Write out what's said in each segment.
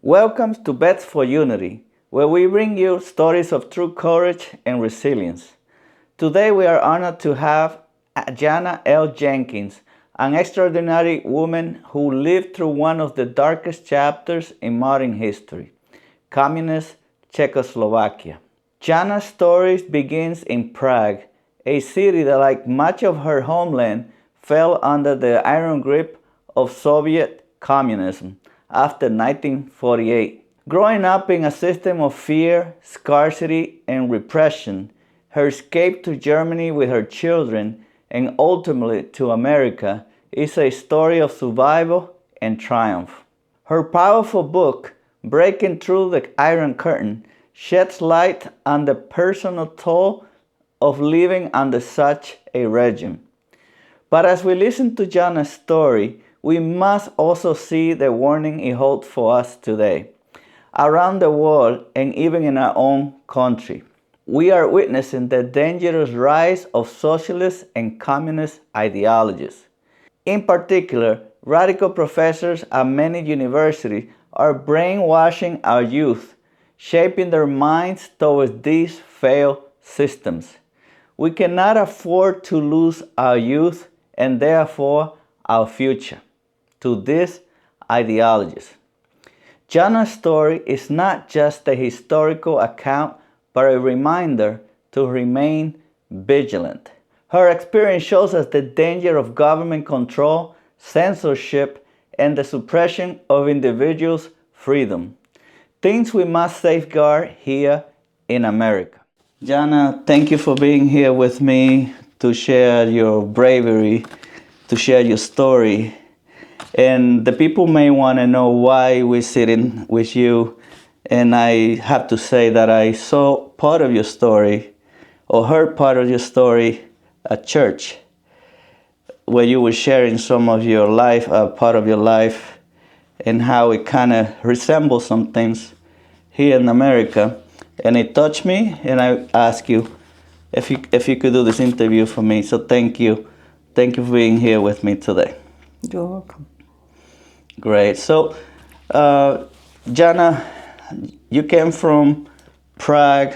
Welcome to Bets for Unity, where we bring you stories of true courage and resilience. Today we are honored to have Jana L. Jenkins, an extraordinary woman who lived through one of the darkest chapters in modern history, communist Czechoslovakia. Jana's story begins in Prague, a city that, like much of her homeland, fell under the iron grip of Soviet communism after 1948. Growing up in a system of fear, scarcity, and repression, her escape to Germany with her children and ultimately to America is a story of survival and triumph. Her powerful book, Breaking Through the Iron Curtain, sheds light on the personal toll of living under such a regime. But as we listen to Jana's story, we must also see the warning it holds for us today. Around the world and even in our own country, we are witnessing the dangerous rise of socialist and communist ideologies. In particular, radical professors at many universities are brainwashing our youth, shaping their minds towards these failed systems. We cannot afford to lose our youth and therefore our future to these ideologies. Jana's story is not just a historical account, but a reminder to remain vigilant. Her experience shows us the danger of government control, censorship, and the suppression of individuals' freedom. Things we must safeguard here in America. Jana, thank you for being here with me to share your bravery, to share your story. And the people may want to know why we're sitting with you. And I have to say that I saw part of your story, or heard part of your story at church, where you were sharing some of your life, part of your life, and how it kind of resembles some things here in America. And it touched me, and I asked you if you could do this interview for me. So thank you. Thank you for being here with me today. You're welcome. Great. So, Jana, you came from Prague,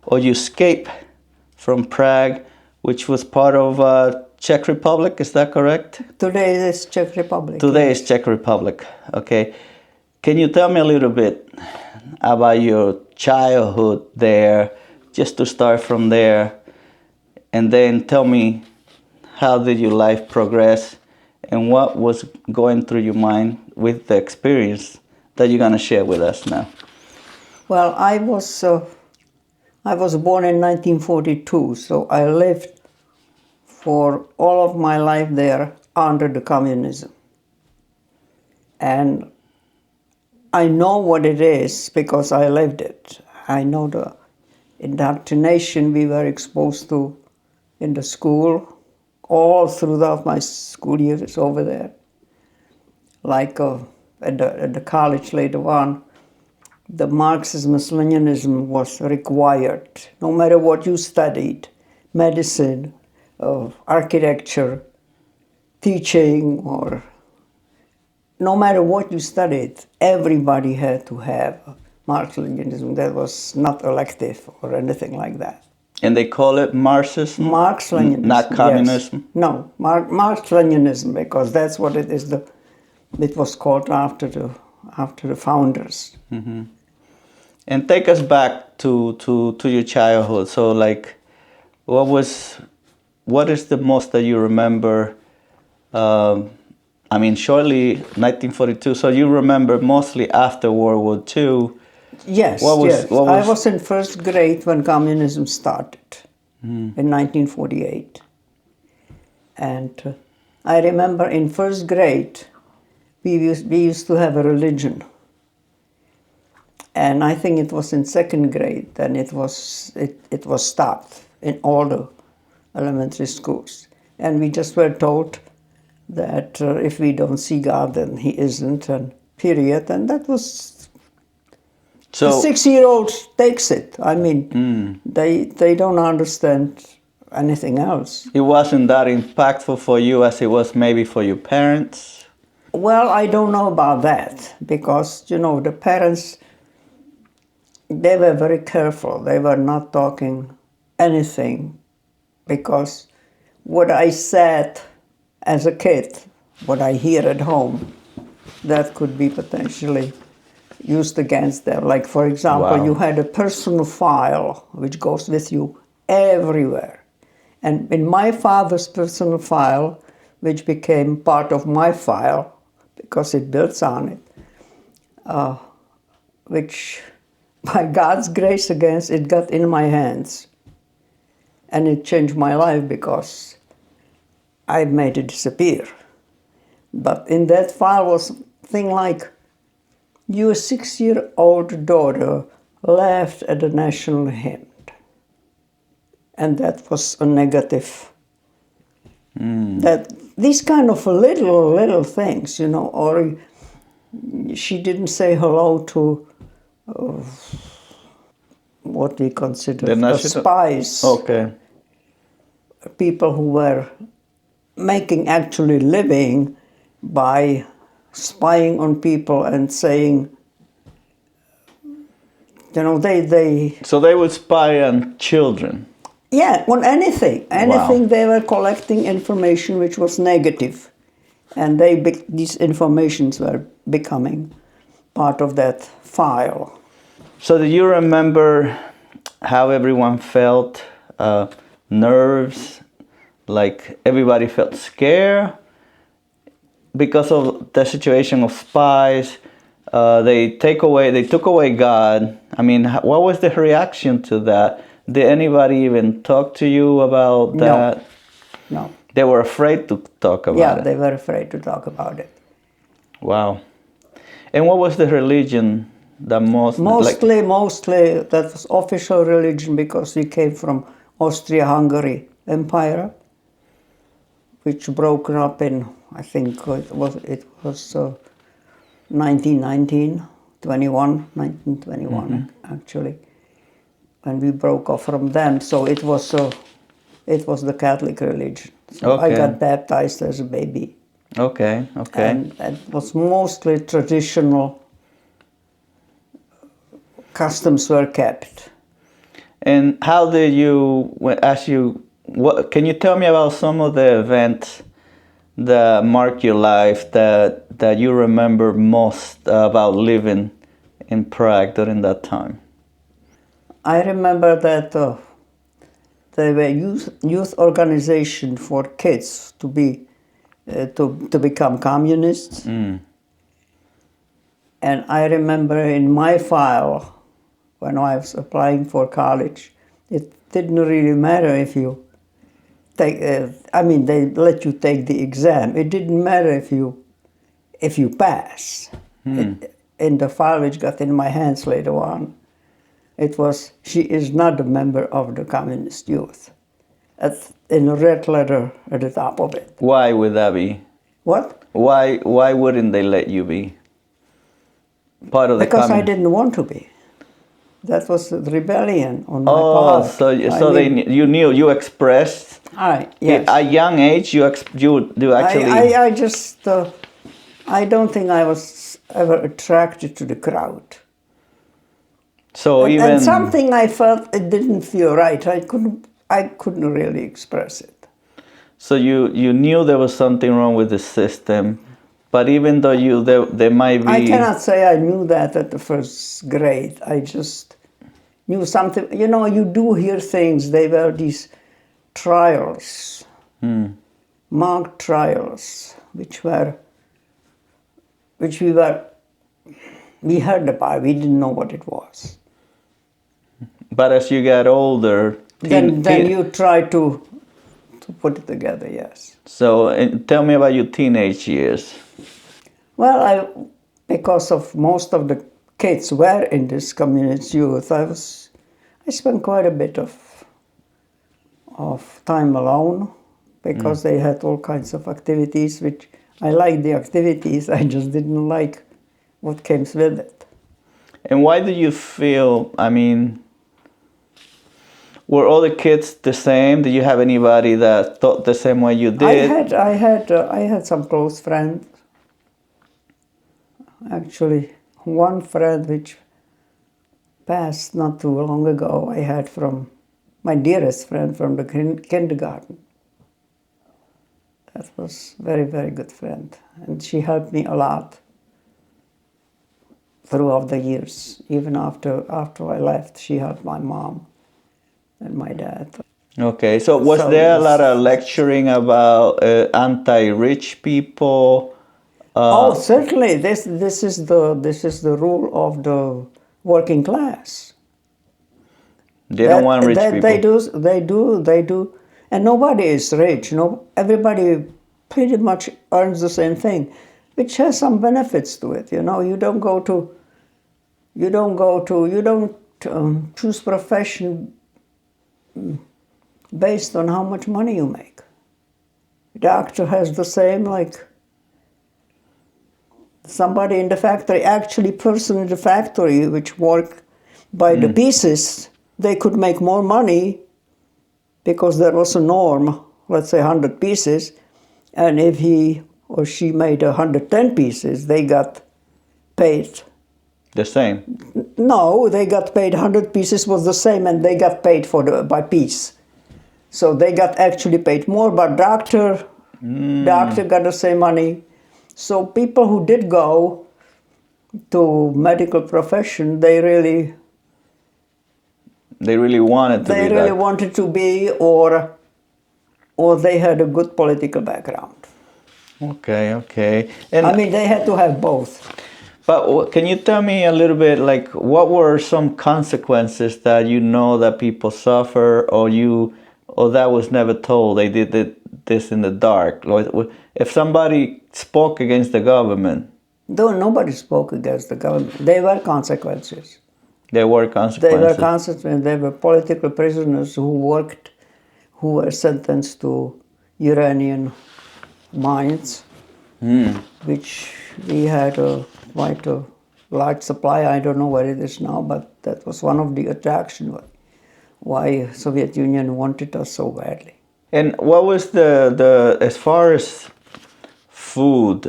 or you escaped from Prague, which was part of Czech Republic. Is that correct? Today is Czech Republic. Today is Czech Republic. Okay. Can you tell me a little bit about your childhood there, just to start from there, and then tell me how did your life progress and what was going through your mind with the experience that you're going to share with us now? Well, I was born in 1942, so I lived for all of my life there under the communism. And I know what it is because I lived it. I know the indoctrination we were exposed to in the school, all throughout my school years over there. Like at the college later on, the Marxism-Leninism was required, no matter what you studied, medicine, architecture, teaching, or no matter what you studied, everybody had to have Marx-Leninism. That was not elective or anything like that. And they call it Marxism? Marx-Leninism. Not communism? Yes. No, Marx-Leninism, because that's what it is. It was called after the founders. Mm-hmm. And take us back to your childhood. So, like, what is the most that you remember? Shortly 1942. So you remember mostly after World War II. Yes, yes. I was in first grade when communism started in 1948. And I remember in first grade, we used to have a religion. And I think it was in second grade, and it was stopped in all the elementary schools. And we just were told that if we don't see God, then He isn't, and period. And that was... So, the 6-year-old takes it. I mean, they don't understand anything else. It wasn't that impactful for you as it was maybe for your parents? Well, I don't know about that because, the parents, they were very careful. They were not talking anything because what I said as a kid, what I hear at home, that could be potentially used against them. Like, for example, Wow. you had a personal file which goes with you everywhere. And in my father's personal file, which became part of my file because it builds on it, which by God's grace against it got in my hands. And it changed my life because I made it disappear. But in that file was thing like, your 6-year-old daughter laughed at the national hymn. And that was a negative. That these kind of little things, or she didn't say hello to what we consider The national- spies, Okay. people who were making actually living by spying on people and saying, they So they would spy on children. yeah, on anything. Wow. They were collecting information which was negative, and these informations were becoming part of that file. So do you remember how everyone felt? Nerves, like everybody felt scared because of the situation of spies. They took away God. I mean, what was the reaction to that? Did anybody even talk to you about that? No. They were afraid to talk about Yeah, it. they were afraid to talk about it. Wow. And what was the religion that Mostly that was official religion because we came from Austria-Hungary Empire, which broke up in, I think it was 1921 actually, and we broke off from them. So it was the Catholic religion. So I Okay. got baptized as a baby. Okay. And it was mostly traditional customs were kept. And how did can you tell me about some of the events that marked your life that you remember most about living in Prague during that time? I remember that there were youth organization for kids to become communists. And I remember in my file, when I was applying for college, it didn't really matter if you take. They let you take the exam. It didn't matter if you pass. In the file which got in my hands later on, it was, she is not a member of the communist youth. In a red letter at the top of it. Why would that be? What? Why wouldn't they let you be part of the Because I communist? didn't want to be. That was a rebellion on my Oh, part. you knew, you expressed Yes. at a young age. You actually. I don't think I was ever attracted to the crowd. So And something I felt it didn't feel right. I couldn't really express it. So you knew there was something wrong with the system, but even though there might be. I cannot say I knew that at the first grade. I just knew something. You do hear things. They were these trials, mock trials, which we heard about. We didn't know what it was. But as you got older, Then you try to put it together. Yes. So tell me about your teenage years. Well, because of most of the kids were in this communist youth, I spent quite a bit of time alone because they had all kinds of activities, which I liked the activities, I just didn't like what came with it. And why do you feel, were all the kids the same? Did you have anybody that thought the same way you did? I had some close friends, Actually, one friend which passed not too long ago, I had from my dearest friend from the kindergarten. That was very, very good friend. And she helped me a lot throughout the years. Even after I left, she helped my mom and my dad. Okay, so was So there a it's- lot of lecturing about anti-rich people? Oh, certainly. This is the rule of the working class. They don't want rich people. They do, and nobody is rich. No, everybody pretty much earns the same thing, which has some benefits to it. You know, you don't choose profession based on how much money you make. Doctor has the same, like somebody in the factory, actually person in the factory which work by the pieces, they could make more money because there was a norm, let's say 100 pieces, and if he or she made 110 pieces, they got paid. The same. No, they got paid 100 pieces was the same, and they got paid by piece. So they got actually paid more, but doctor got the same money. So people who did go to medical profession, they really wanted to be that. wanted to be, or they had a good political background. Okay. And I mean, they had to have both. but can you tell me a little bit, like, what were some consequences that you know that people suffer, or that was never told? They did this in the dark. Like, if somebody spoke against the government, Though nobody spoke against the government, there were consequences. there were consequences. There were political prisoners who were sentenced to Iranian mines, which we had quite a large supply. I don't know where it is now, but that was one of the attractions why Soviet Union wanted us so badly. And what was the as far as food,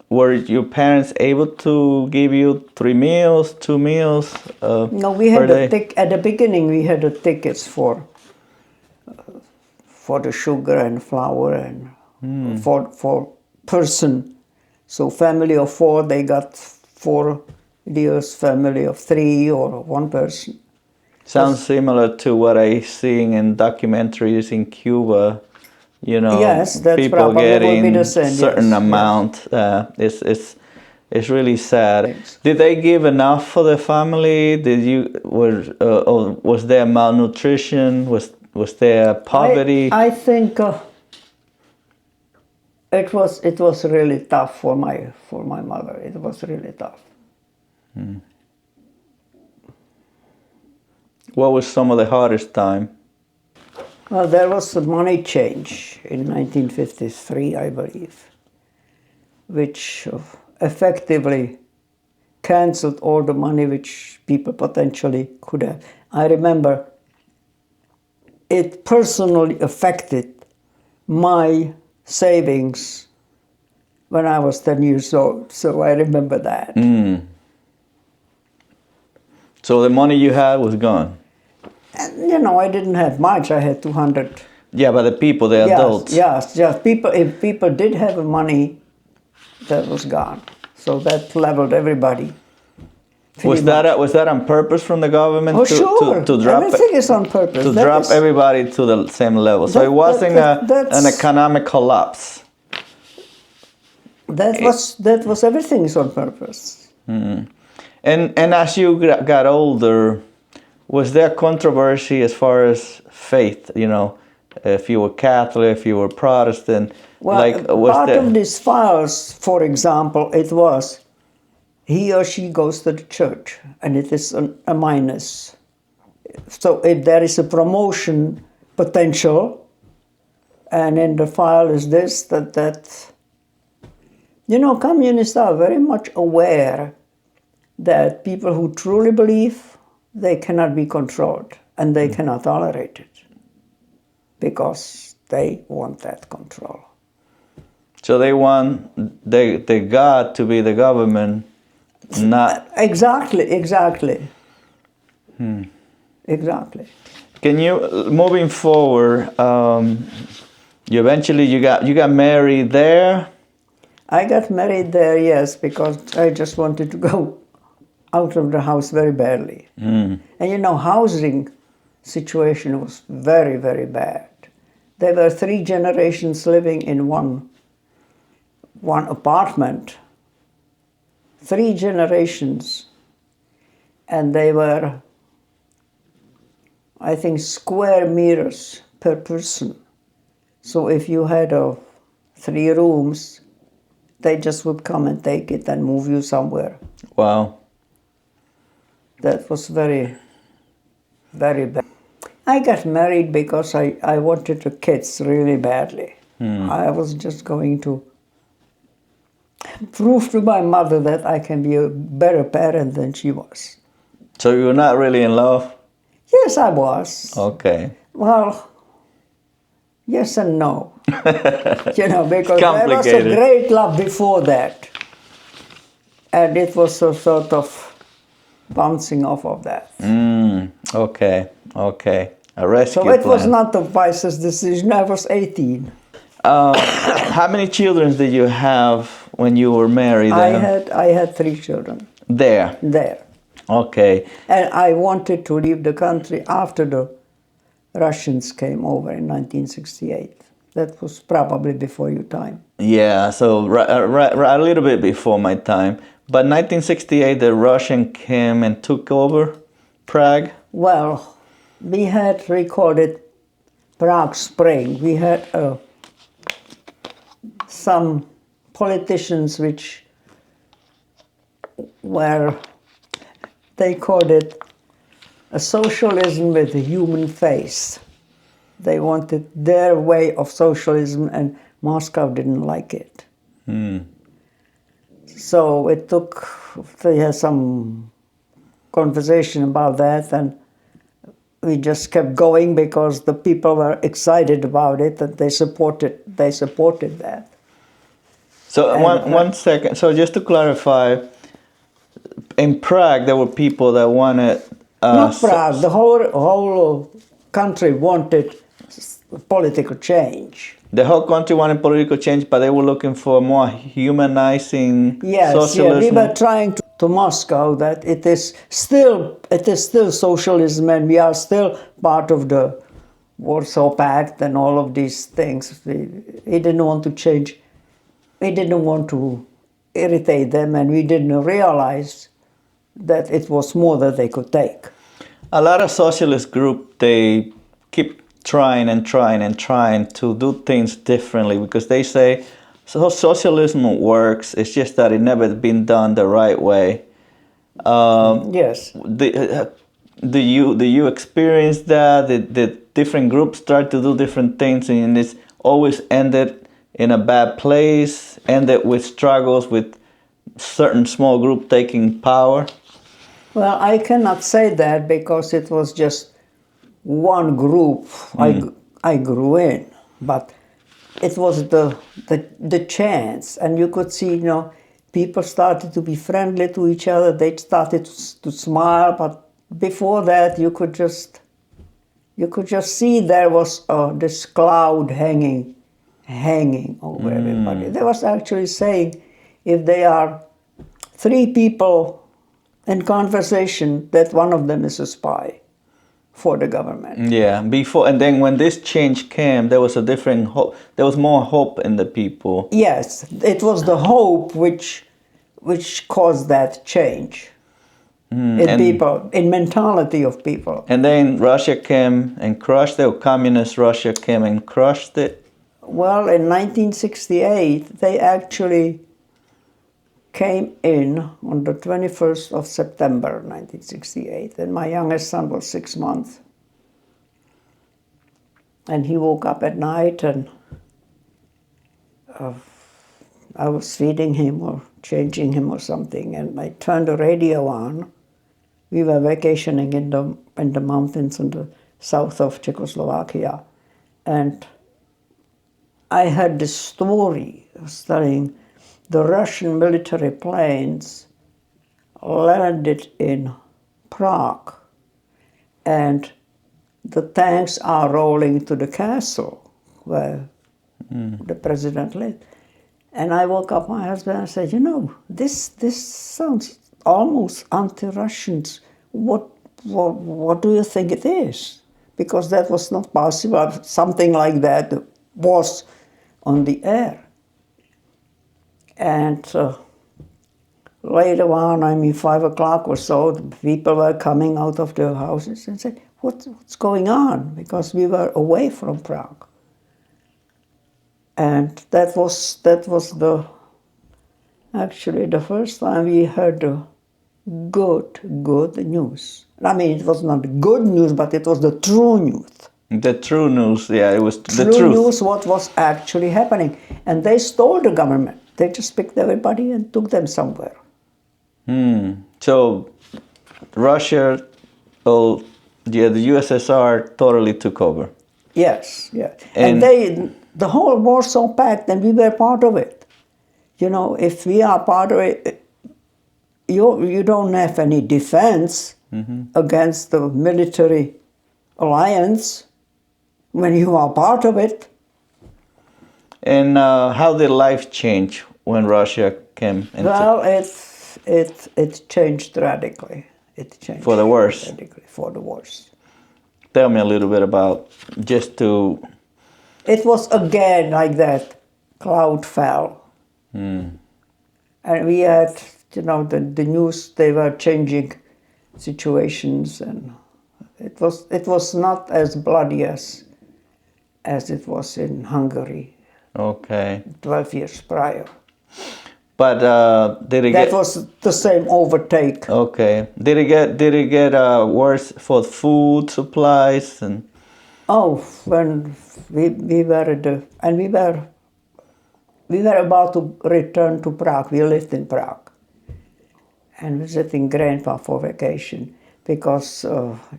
were your parents able to give you 3 meals, 2 meals? No, we per had day? at the beginning we had the tickets for the sugar and flour and for person. So family of 4, they got 4 deals. Family of 3 or 1 person. Sounds similar to what I seeing in documentaries in Cuba. You know, Yes, that's people probably will be getting the same, certain yes, amount. It's really sad. Thanks. Did they give enough for the family? Or was there malnutrition? Was there poverty? I think it was really tough for my mother. It was really tough. What was some of the hardest time? Well, there was a money change in 1953, I believe, which effectively cancelled all the money which people potentially could have. I remember it personally affected my savings when I was 10 years old, so I remember that. So the money you had was gone. And, you know, I didn't have much. I had 200. Yeah, but the people, the adults. Yes. People. If people did have money, that was gone. So that leveled everybody. Was that on purpose from the government? Oh, sure. To drop Everything is on purpose. to drop everybody to the same level. So it wasn't an economic collapse. That was everything is on purpose. And as you got older, was there controversy as far as faith? You know, if you were Catholic, if you were Protestant. Well, part of these files, for example, it was he or she goes to the church, and it is a minus. So if there is a promotion potential, and in the file is this, that. You know, communists are very much aware that people who truly believe, they cannot be controlled, and they cannot tolerate it, because they want that control. So they want the God to be the government, not... Exactly. Exactly. Can you, moving forward, you eventually you got married there? I got married there, yes, because I just wanted to go out of the house very badly. And you know, housing situation was very, very bad. There were 3 generations living in one apartment. 3 generations. And they were, I think, square meters per person. So if you had 3 rooms, they just would come and take it and move you somewhere. Wow. That was very, very bad. I got married because I wanted the kids really badly. I was just going to prove to my mother that I can be a better parent than she was. So you were not really in love? Yes, I was. Okay. Well, yes and no. You know, because there was a Complicated. great love before that. And it was a sort of bouncing off of that. Okay. A rescue So it was plan. not a wisest decision. I was 18. How many children did you have when you were married? I had 3 children There. there. Okay. And I wanted to leave the country after the Russians came over in 1968. That was probably before your time. Yeah, so a little bit before my time. But 1968, the Russian came and took over Prague. Well, we had recorded Prague Spring. We had some politicians which were, they called it a socialism with a human face. They wanted their way of socialism, and Moscow didn't like it. So it took, they had some conversation about that, and we just kept going because the people were excited about it, and they supported that. So one second. So just to clarify, in Prague there were people that wanted Not Prague, the whole country wanted political change. the whole country wanted political change, but they were looking for more humanizing socialism. We were trying to Moscow that it is still socialism, and we are still part of the Warsaw Pact and all of these things. We didn't want to change. We didn't want to irritate them, and we didn't realize that it was more that they could take. A lot of socialist groups, they keep trying to do things differently because they say socialism works. It's just that it never been done the right way. Yes. Do you experience that? The different groups start to do different things, and it's always ended in a bad place, ended with struggles with certain small group taking power? Well, I cannot say that because it was just one group I grew in, but it was the chance, and you could see, people started to be friendly to each other. They started to smile, but before that, you could just see there was this cloud hanging over everybody. They was actually saying, if there are 3 people in conversation, that one of them is a spy for the government. Yeah, before, and then when this change came, there was a different hope. There was more hope in the people. Yes, it was the hope which caused that change in people, in mentality of people. And then Russia came and crushed it, or communist Russia came and crushed it. Well, in 1968, they actually came in on the 21st of September 1968, and my youngest son was 6 months. And he woke up at night, and I was feeding him or changing him or something, and I turned the radio on. We were vacationing in the mountains in the south of Czechoslovakia, and I heard this story studying, the Russian military planes landed in Prague, and the tanks are rolling to the castle where the president lived. And I woke up my husband and said, this sounds almost anti-Russian. What do you think it is? Because that was not possible. Something like that was on the air. And later on, 5 o'clock or so, the people were coming out of their houses and said, what's going on? Because we were away from Prague. And that was actually the first time we heard the good news. I mean, it was not good news, but it was the true news. The true news, yeah, it was the truth. True news, what was actually happening. And they stole the government. They just picked everybody and took them somewhere. So Russia, the USSR totally took over. Yes, yeah. And the whole Warsaw Pact, and we were part of it. If we are part of it, you don't have any defense against the military alliance when you are part of it. And how did life change when Russia came into? Well, it changed radically. It changed for the worse. Radically for the worse. Tell me a little bit about It was again like that. Cloud fell, and we had, the news. They were changing situations, and it was not as bloody as it was in Hungary. Okay. 12 years prior. But that was the same overtake. Okay. Did it get worse for food supplies and? Oh, when we were about to return to Prague. We lived in Prague and visiting grandpa for vacation because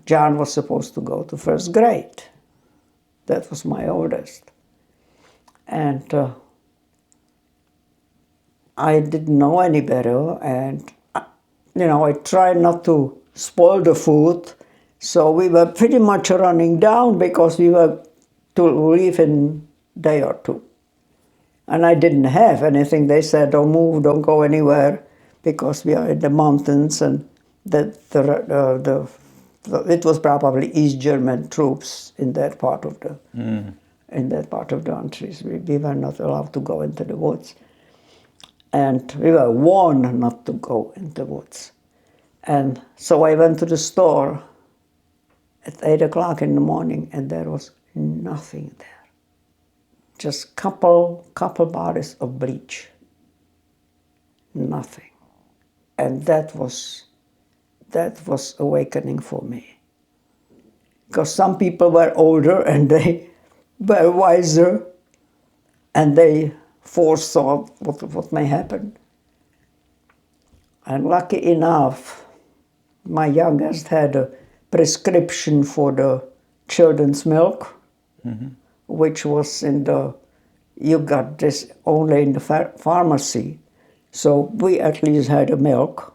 John was supposed to go to first grade. That was my oldest, and I didn't know any better, and I tried not to spoil the food, so we were pretty much running down because we were to leave in a day or two. And I didn't have anything. They said, don't move, don't go anywhere, because we are in the mountains, and it was probably East German troops in that part of the country. We were not allowed to go into the woods. And we were warned not to go in the woods. And so I went to the store at 8 o'clock in the morning, and there was nothing there. Just couple bottles of bleach. Nothing. And that was awakening for me. Because some people were older and they were wiser, and they foresaw what may happen. And lucky enough, my youngest had a prescription for the children's milk, which was you got this only in the pharmacy. So we at least had a milk.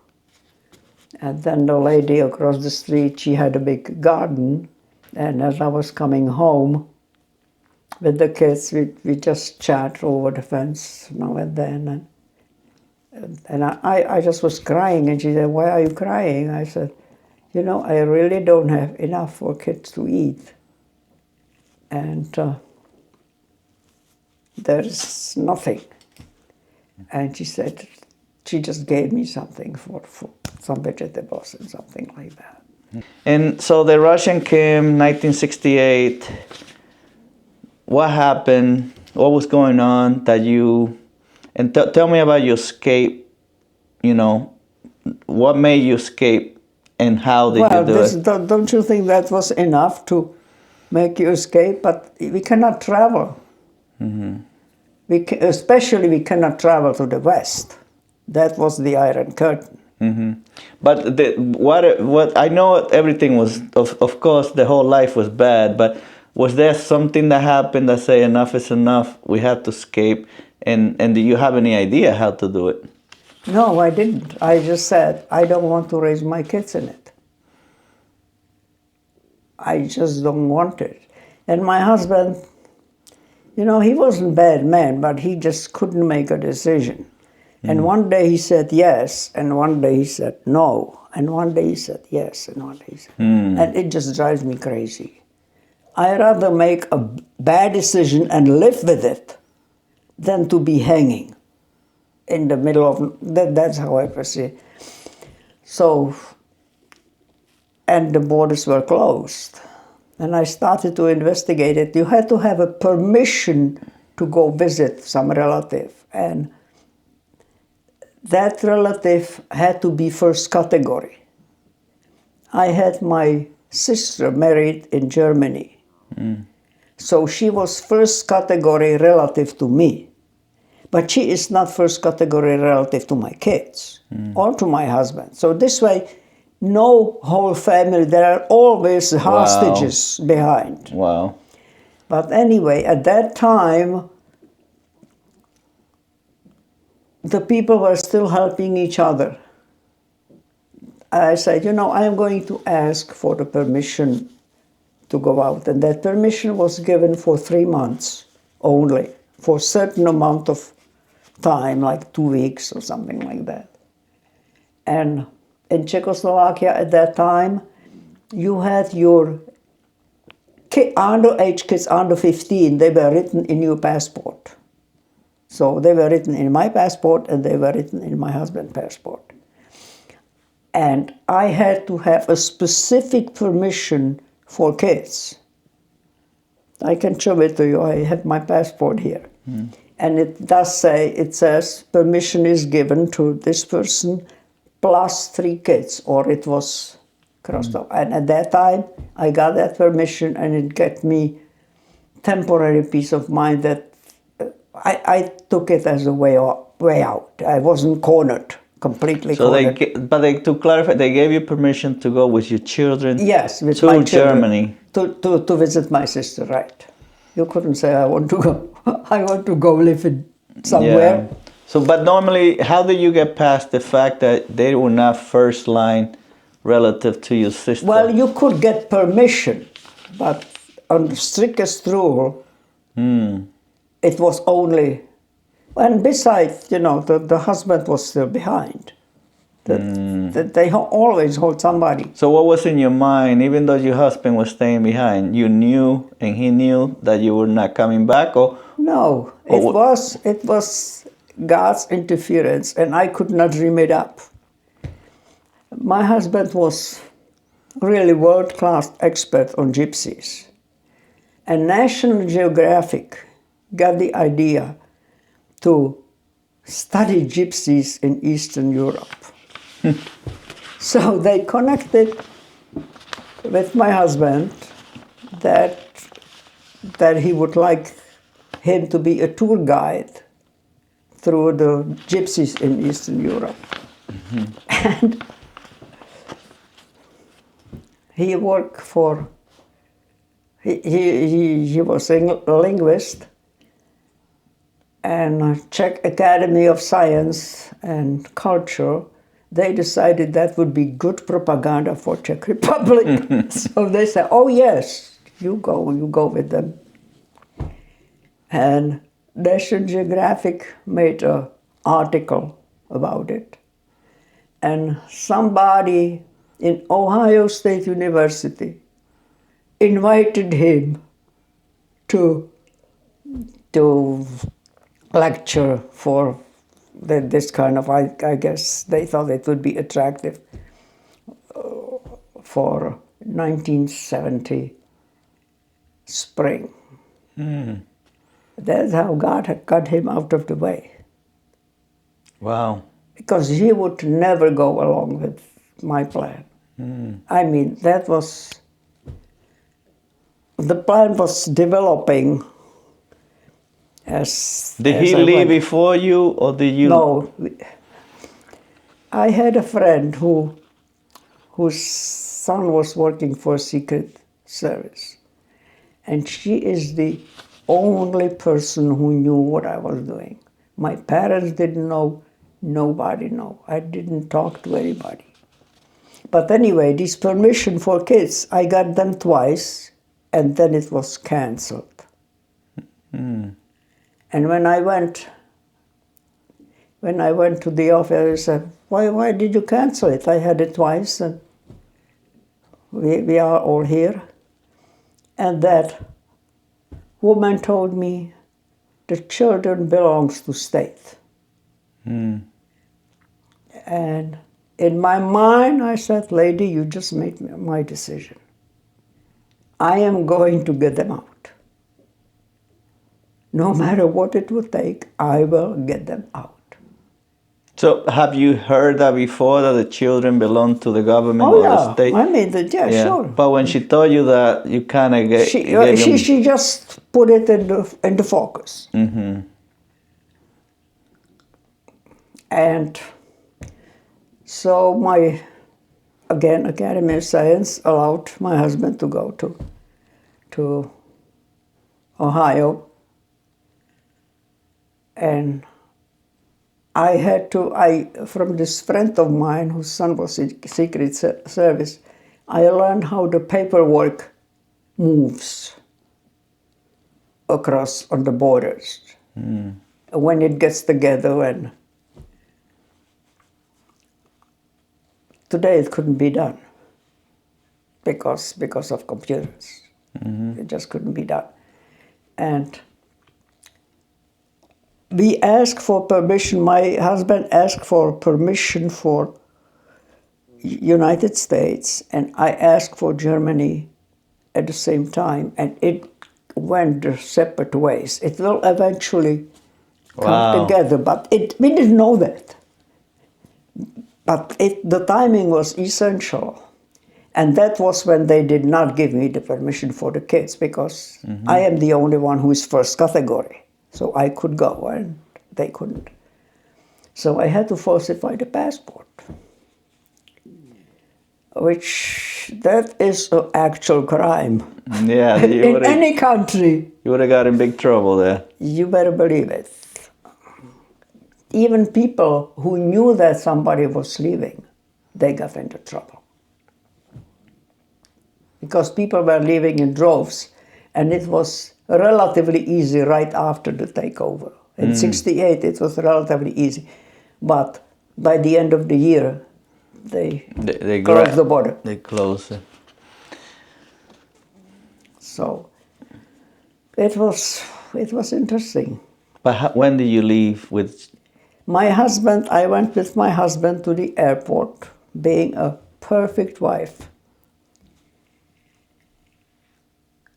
And then the lady across the street, she had a big garden. And as I was coming home with the kids, we just chat over the fence now and then. And I just was crying, and she said, why are you crying? I said, I really don't have enough for kids to eat. And there's nothing. And she said, she just gave me something for some vegetables and something like that. And so the Russian came 1968. What happened? What was going on that and tell me about your escape, what made you escape and how did you do it? Don't you think that was enough to make you escape? But we cannot travel. Especially we cannot travel to the West. That was the Iron Curtain. But what I know, everything was, of course, the whole life was bad, but was there something that happened that say enough is enough, we had to escape, And do you have any idea how to do it? No, I didn't. I just said, I don't want to raise my kids in it. I just don't want it. And my husband, you know, he wasn't a bad man, but he just couldn't make a decision. And one day he said yes, and one day he said no, and one day he said yes, and one day he said and it just drives me crazy. I'd rather make a bad decision and live with it than to be hanging in the middle of that. That's how I perceive. So, and the borders were closed, and I started to investigate it. You had to have a permission to go visit some relative, and that relative had to be first category. I had my sister married in Germany. So she was first category relative to me. But she is not first category relative to my kids or to my husband. So this way, no whole family, there are always hostages behind. Wow. But anyway, at that time, the people were still helping each other. I said, you know, I am going to ask for the permission to go out. And that permission was given for 3 months only, for a certain amount of time, like 2 weeks or something like that. And in Czechoslovakia at that time, you had your underage kids under 15, they were written in your passport. So they were written in my passport and they were written in my husband's passport. And I had to have a specific permission for kids. I can show it to you. I have my passport here. And it does say, it says, permission is given to this person plus 3 kids, or it was crossed off. And at that time, I got that permission, and it gave me temporary peace of mind that I took it as a way out. I wasn't cornered, completely cornered. But to clarify, they gave you permission to go with your children Yes, with to my children, Germany. To visit my sister, right. You couldn't say, I want to go. I want to go live in somewhere. Yeah. So, but normally, how do you get past the fact that they were not first line relative to your sister? Well, you could get permission, but on the strictest rule, it was only, and besides, you know, the husband was still behind. That they always hold somebody. So what was in your mind, even though your husband was staying behind? You knew and he knew that you were not coming back, or? No, it was God's interference, and I could not dream it up. My husband was really world-class expert on gypsies. And National Geographic got the idea to study gypsies in Eastern Europe. So they connected with my husband that he would like him to be a tour guide through the gypsies in Eastern Europe. And he worked for, he was a linguist, and Czech Academy of Science and Culture, they decided that would be good propaganda for Czech Republic. So they said, oh yes, you go with them. And National Geographic made an article about it. And somebody in Ohio State University invited him to lecture for this kind of, I guess they thought it would be attractive for 1970 spring. That's how God had got him out of the way. Wow. Because he would never go along with my plan. I mean, the plan was developing as... Did he leave before you, or did you? No. I had a friend whose son was working for Secret Service. And she is the only person who knew what I was doing. My parents didn't know. Nobody knew. I didn't talk to anybody. But anyway, this permission for kids, I got them twice, and then it was cancelled. And when I went to the office, I said, why did you cancel it? I had it twice, and we are all here. And that woman told me, the children belongs to state. And in my mind, I said, lady, you just made my decision. I am going to get them out. No matter what it would take, I will get them out. So have you heard that before, that the children belong to the government or the state? I mean, yeah, sure. But when she told you that, you kind of she just put it in the focus. Mm-hmm. And so my, again, Academy of Science allowed my husband to go to Ohio. And I had to, from this friend of mine whose son was in Secret Service, I learned how the paperwork moves across on the borders. When it gets together, and today it couldn't be done because of computers. It just couldn't be done. And we asked for permission, my husband asked for permission for United States, and I asked for Germany at the same time, and it went their separate ways. It will eventually come together, but we didn't know that. But the timing was essential. And that was when they did not give me the permission for the kids, because I am the only one who is first category. So I could go and they couldn't. So I had to falsify the passport, which that is an actual crime. Yeah, in any country. You would have got in big trouble there. You better believe it. Even people who knew that somebody was leaving, they got into trouble. Because people were leaving in droves, and it was relatively easy right after the takeover. In '68, it was relatively easy. But by the end of the year, they closed the border. They closed it. So it was interesting. But when did you leave with? I went with my husband to the airport, being a perfect wife.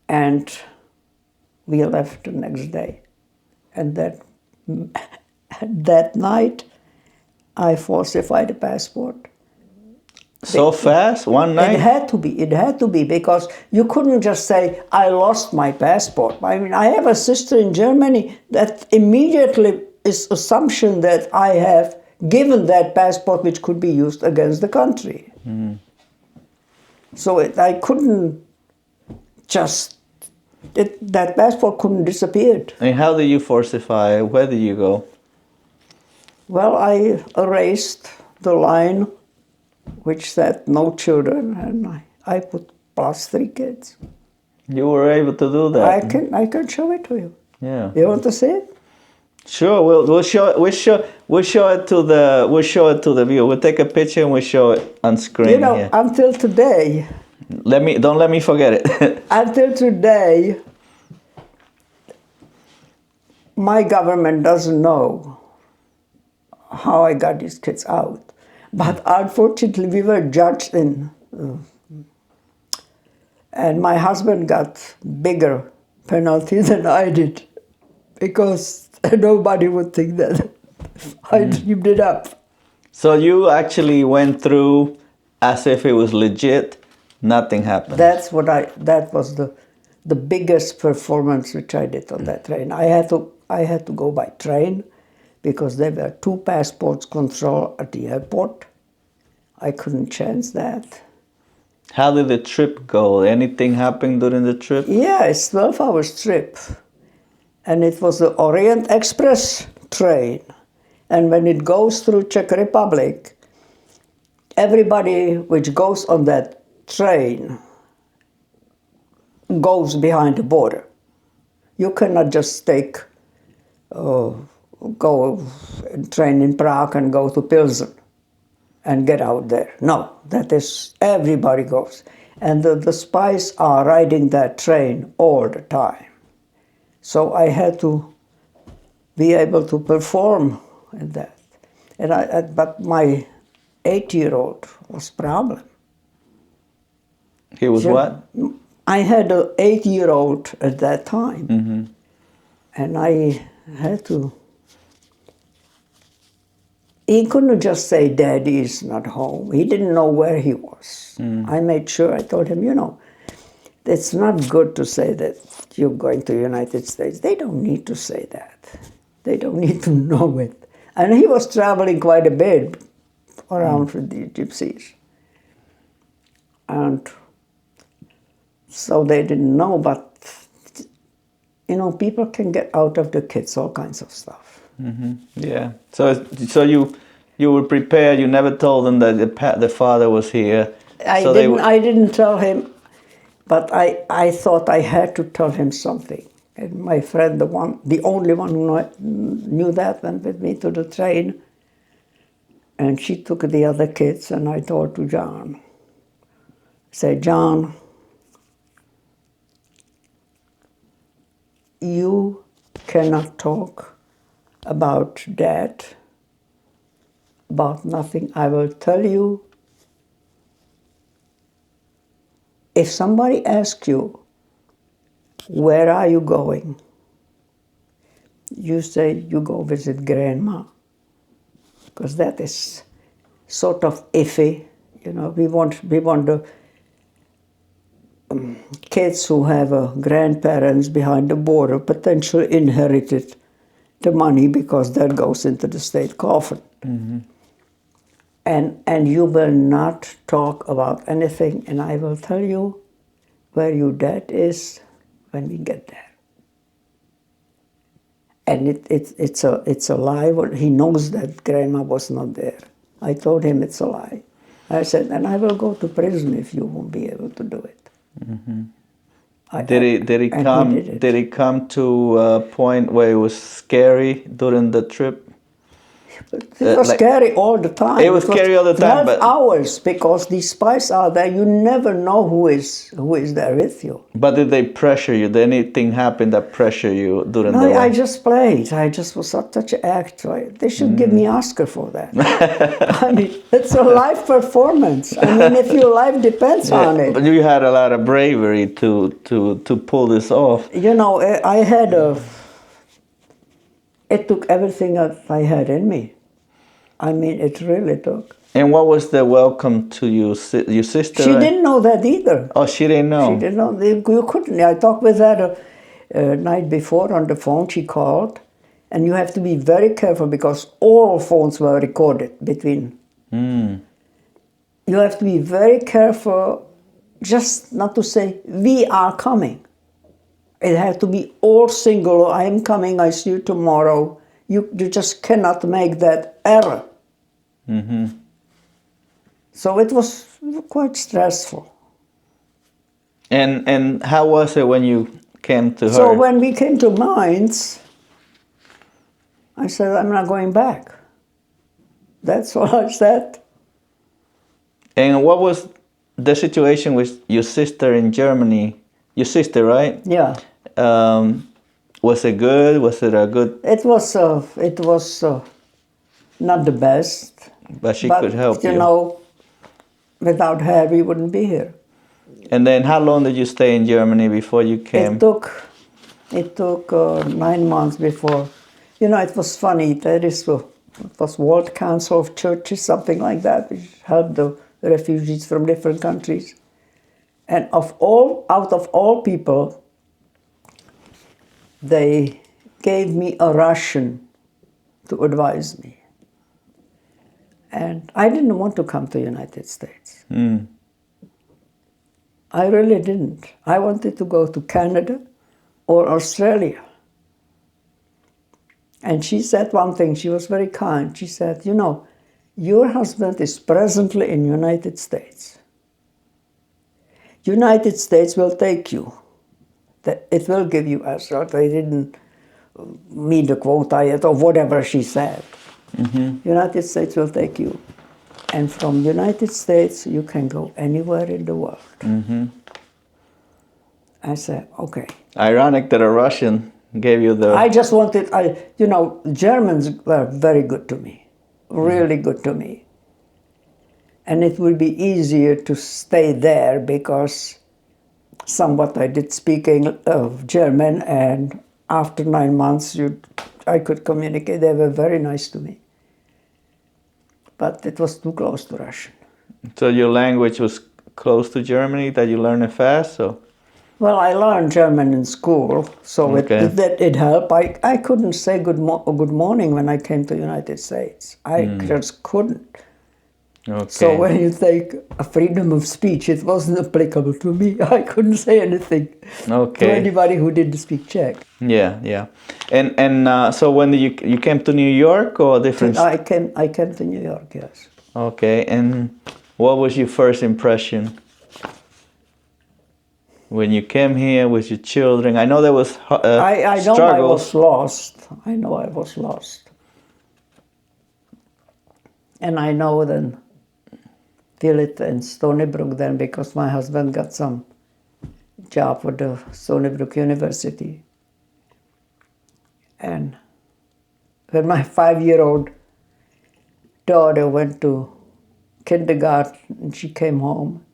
And we left the next day. And that night, I falsified the passport. So fast? One night? It had to be, because you couldn't just say, I lost my passport. I mean, I have a sister in Germany that immediately is assumption that I have given that passport, which could be used against the country. So I couldn't just, that passport couldn't disappear. And how did you falsify? Where did you go? Well, I erased the line which said no children, and I put +3 kids. You were able to do that? I can show it to you. Yeah. You want to see it? Sure, we'll show it to the viewer. We'll take a picture and we'll show it on screen. You know, until today. Don't let me forget it. Until today, my government doesn't know how I got these kids out. But unfortunately, we were judged in, and my husband got bigger penalty than I did, because nobody would think that I dreamed it up. So you actually went through as if it was legit. Nothing happened. That was the biggest performance which I did on that train. I had to go by train, because there were 2 passports control at the airport. I couldn't chance that. How did the trip go? Anything happen during the trip? Yeah, it's 12 hours trip. And it was the Orient Express train. And when it goes through Czech Republic, everybody which goes on that train goes behind the border. You cannot just go and train in Prague and go to Pilsen and get out there. No, that is, everybody goes. And the spies are riding that train all the time. So I had to be able to perform in that. But my 8-year-old was problem. He was what? I had an 8-year-old at that time. Mm-hmm. And I had to... He couldn't just say, Daddy is not home. He didn't know where he was. I made sure, I told him, it's not good to say that you're going to the United States. They don't need to say that. They don't need to know it. And he was traveling quite a bit around with the gypsies. And so they didn't know, but, people can get out of the kids all kinds of stuff. Mm-hmm. Yeah. So you were prepared. You never told them that the father was here. I didn't tell him, but I thought I had to tell him something. And my friend, the only one who knew that, went with me to the train. And she took the other kids, and I told to John. I said, John, you cannot talk about Dad, about nothing. I will tell you, if somebody asks you, where are you going? You say you go visit Grandma, because that is sort of iffy. We want the kids who have grandparents behind the border potentially inherited the money, because that goes into the state coffin. Mm-hmm. And you will not talk about anything, and I will tell you where your dad is when we get there. And it's a lie. He knows that Grandma was not there. I told him it's a lie. I said, and I will go to prison if you won't be able to do it. Mm-hmm. Did he come to a point where it was scary during the trip? It was scary all the time. It was scary all the time, 12 hours, because these spies are there. You never know who is there with you. But did they pressure you? Did anything happen that pressure you during the No, ride? I just played. I just was such an actor. They should give me Oscar for that. I mean, it's a live performance. I mean, if your life depends on it. But you had a lot of bravery to pull this off. I had it took everything that I had in me. I mean, it really took. And what was the welcome to your sister? She didn't know that either. Oh, she didn't know? She didn't know. You couldn't. I talked with her the night before on the phone. She called. And you have to be very careful, because all phones were recorded between. You have to be very careful just not to say, we are coming. It had to be all singular. I am coming, I see you tomorrow. You just cannot make that error. Mm-hmm. So it was quite stressful. And how was it when you came to her? So when we came to Mainz, I said, I'm not going back. That's all I said. And what was the situation with your sister in Germany? Your sister, right? Yeah. Was it good? Was it a good? It was not the best. But she could help you. Without her, we wouldn't be here. And then how long did you stay in Germany before you came? It took 9 months before. It was funny. It was World Council of Churches, something like that, which helped the refugees from different countries. And out of all people, they gave me a Russian to advise me. And I didn't want to come to the United States. I really didn't. I wanted to go to Canada or Australia. And she said one thing, she was very kind. She said, you know, your husband is presently in United States. United States will take you. It will give you asylum. They didn't meet the quota yet, or whatever she said. United States will take you. And from United States, you can go anywhere in the world. I said, okay. Ironic that a Russian gave you the... I just wanted, you know, Germans were very good to me, really good to me. And it would be easier to stay there because somewhat I did speaking of German, and after 9 months I could communicate. They were very nice to me. But it was too close to Russian. So your language was close to Germany, that you learned it fast? So? Well, I learned German in school, so it helped. I couldn't say good morning when I came to the United States. I just couldn't. Okay. So when you take a freedom of speech, it wasn't applicable to me. I couldn't say anything to anybody who didn't speak Czech. Yeah. And so when you came to New York or different? I came to New York, yes. Okay, and what was your first impression when you came here with your children? I know there was I know struggles. I was lost. I know I was lost. And I know then feel it in Stony Brook then, because my husband got some job at the Stony Brook University. And when my 5-year-old daughter went to kindergarten, and she came home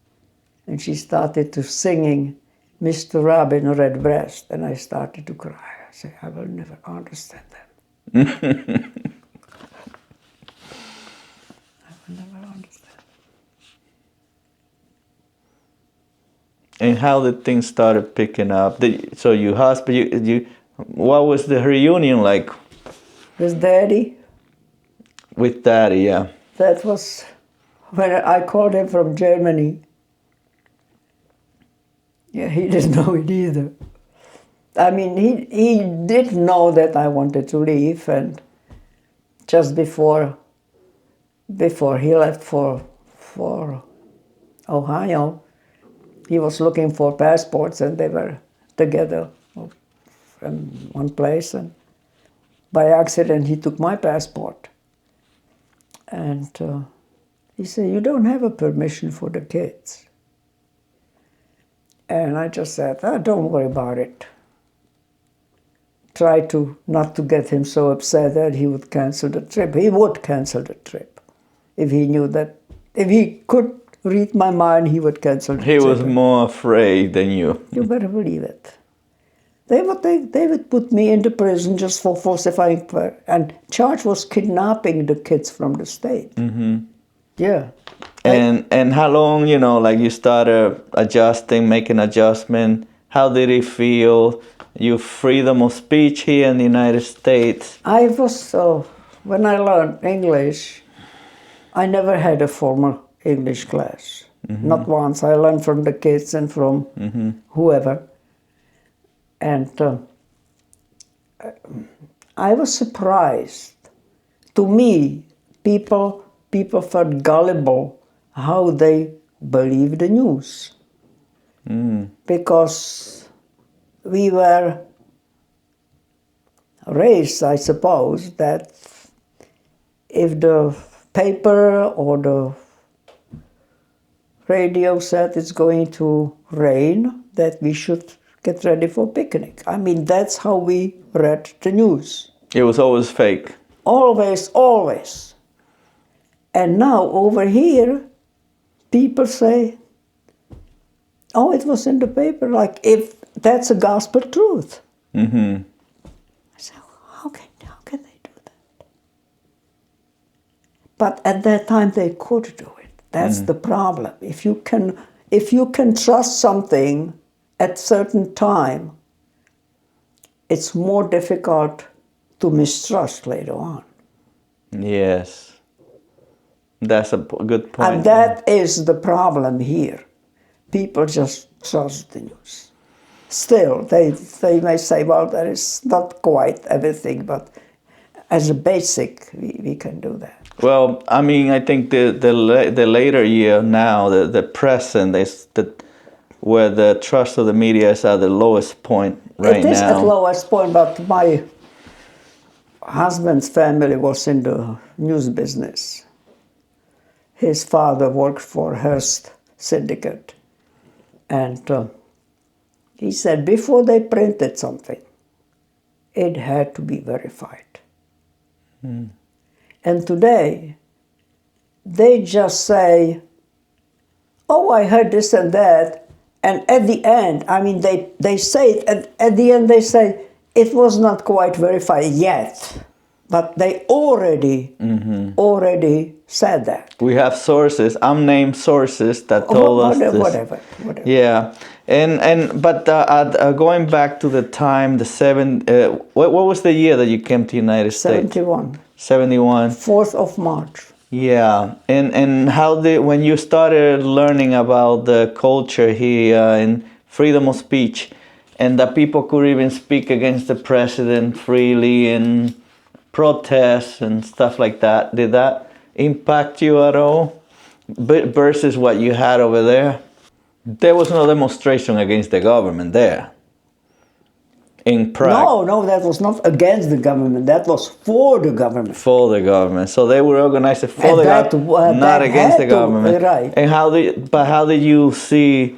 and she started to singing Mr. Robin Redbreast, and I started to cry. I said, I will never understand that. I will never understand. And how did things started picking up? So your husband, what was the reunion like? With Daddy? With Daddy, yeah. That was when I called him from Germany. Yeah, he didn't know it either. I mean, he did know that I wanted to leave, and just before he left for Ohio, he was looking for passports, and they were together from one place, and by accident he took my passport. And he said, you don't have a permission for the kids. And I just said, don't worry about it. Try to not to get him so upset that he would cancel the trip. He would cancel the trip if he knew that, if he could read my mind, he would cancel the trip. He was more afraid than you. You better believe it. They would put me into prison just for falsifying, and charge was kidnapping the kids from the state. Yeah. And how long, like you started adjusting, making adjustment, how did it feel? Your freedom of speech here in the United States? I was, when I learned English, I never had a formal English class. Not once. I learned from the kids and from whoever. And I was surprised. To me, people felt gullible how they believe the news. Because we were raised, I suppose, that if the paper or the radio said it's going to rain, that we should get ready for picnic. I mean, that's how we read the news. It was always fake. Always, always. And now over here, people say, oh, it was in the paper, like if that's a gospel truth. I said, how can they do that? But at that time they could do it. That's the problem. If you can trust something at certain time, it's more difficult to mistrust later on. Yes. That's a good point. And that is the problem here. People just trust the news. Still, they may say, well, that is not quite everything, but as a basic, we can do that. Well, I mean, I think the later year now, the present is where the trust of the media is at the lowest point right now. It is at lowest point, but my husband's family was in the news business. His father worked for Hearst Syndicate. And he said before they printed something, it had to be verified. And today, they just say, oh, I heard this and that. And at the end, I mean, they say it, and at the end they say, it was not quite verified yet. But they already said that. We have sources, unnamed sources that told us this. Whatever. Yeah, but going back to the time, what was the year that you came to the United States? 71. 71. 4th of March. Yeah, and when you started learning about the culture here and freedom of speech, and that people could even speak against the president freely and protests and stuff like that, did that impact you at all versus what you had over there? There was no demonstration against the government there in Prague. No, that was not against the government. That was for the government. For the government. So they were organized for the government, not against the government. Right. And how did you see?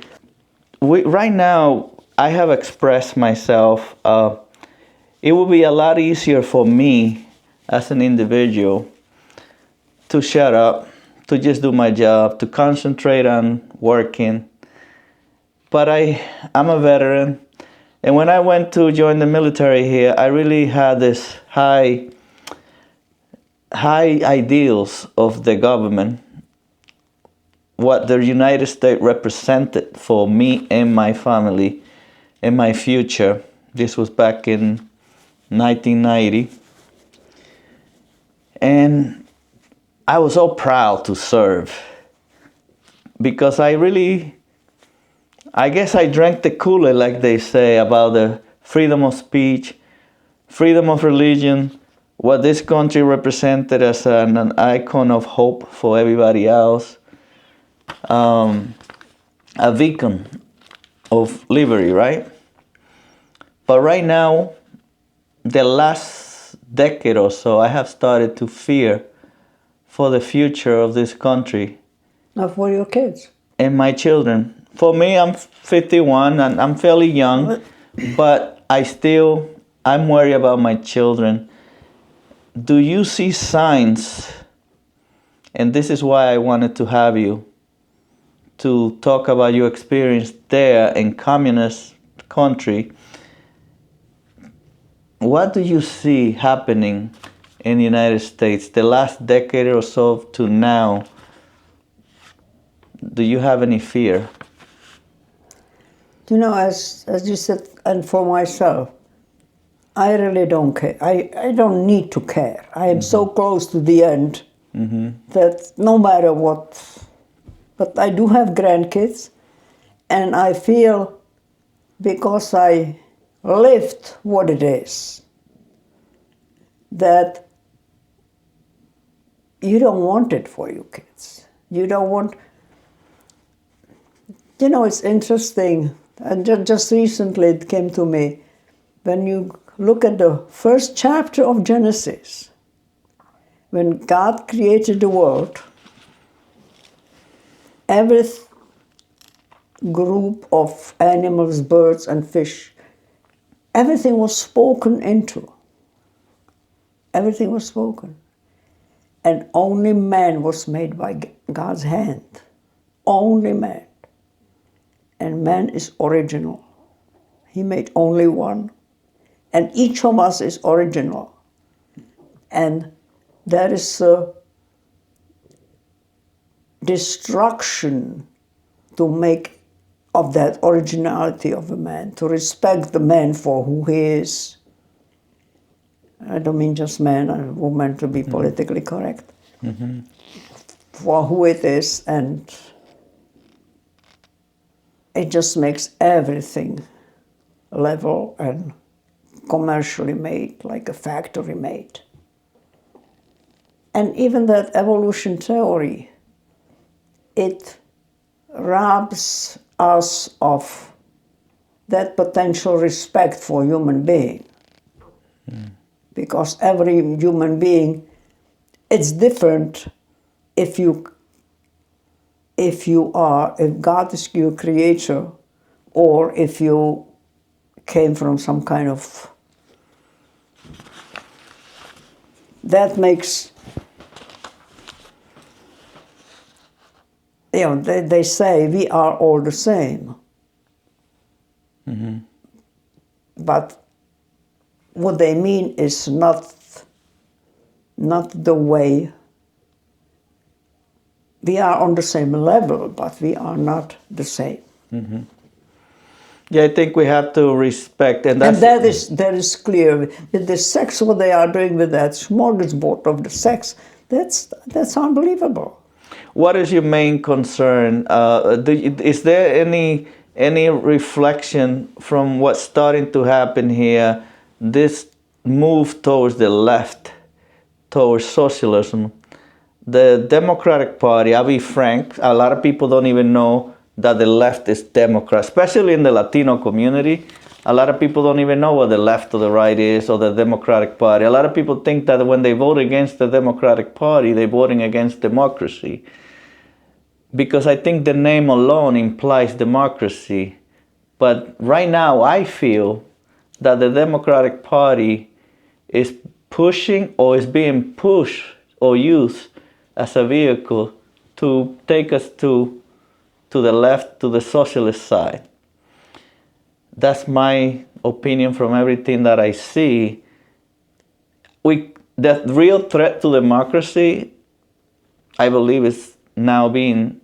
Right now, I have expressed myself. It would be a lot easier for me as an individual to shut up, to just do my job, to concentrate on working. But I'm a veteran, and when I went to join the military here, I really had this high ideals of the government, what the United States represented for me and my family and my future. This was back in 1990. And I was so proud to serve because I guess I drank the Kool-Aid, like they say, about the freedom of speech, freedom of religion, what this country represented as an icon of hope for everybody else, a beacon of liberty, right? But right now, the last decade or so, I have started to fear for the future of this country. Not for your kids. And my children. For me, I'm 51 and I'm fairly young, but I'm worried about my children. Do you see signs, and this is why I wanted to have you, to talk about your experience there in communist country. What do you see happening in the United States the last decade or so to now? Do you have any fear? You know, as you said, and for myself, I really don't care. I don't need to care. I am so close to the end that no matter what. But I do have grandkids, and I feel because I lived what it is, that you don't want it for your kids. You don't want... You know, it's interesting, and just recently it came to me, when you look at the first chapter of Genesis, when God created the world, every group of animals, birds and fish, everything was spoken into. Everything was spoken. And only man was made by God's hand. Only man. And man is original. He made only one. And each of us is original. And there is a destruction to make of that originality of a man, to respect the man for who he is. I don't mean just man and woman to be politically correct. For who it is, and it just makes everything level and commercially made, like a factory made. And even that evolution theory, it robs us of that potential respect for human being. Because every human being, it's different if God is your creator, or if you came from some kind of, that makes, they say we are all the same. But what they mean is not the way. We are on the same level, but we are not the same. Yeah, I think we have to respect, and that is clear. With the sex, what they are doing with that smorgasbord of the sex, that's unbelievable. What is your main concern? Is there any reflection from what's starting to happen here? This move towards the left, towards socialism. The Democratic Party, I'll be frank, a lot of people don't even know that the left is Democrat, especially in the Latino community. A lot of people don't even know what the left or the right is, or the Democratic Party. A lot of people think that when they vote against the Democratic Party, they're voting against democracy. Because I think the name alone implies democracy. But right now, I feel that the Democratic Party is pushing, or is being pushed or used as a vehicle to take us to the left, to the socialist side. That's my opinion from everything that I see. The real threat to democracy, I believe, is now being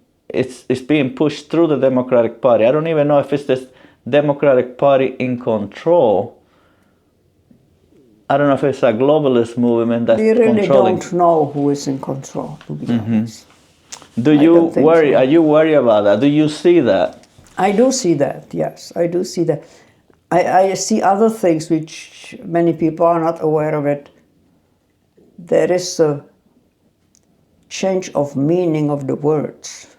pushed through the Democratic Party. I don't even know if it's this Democratic Party in control. I don't know if it's a globalist movement that's controlling. We really don't know who is in control, to be honest. Do you worry? So. Are you worried about that? Do you see that? I do see that, yes. I do see that. I see other things which many people are not aware of it. There is a change of meaning of the words.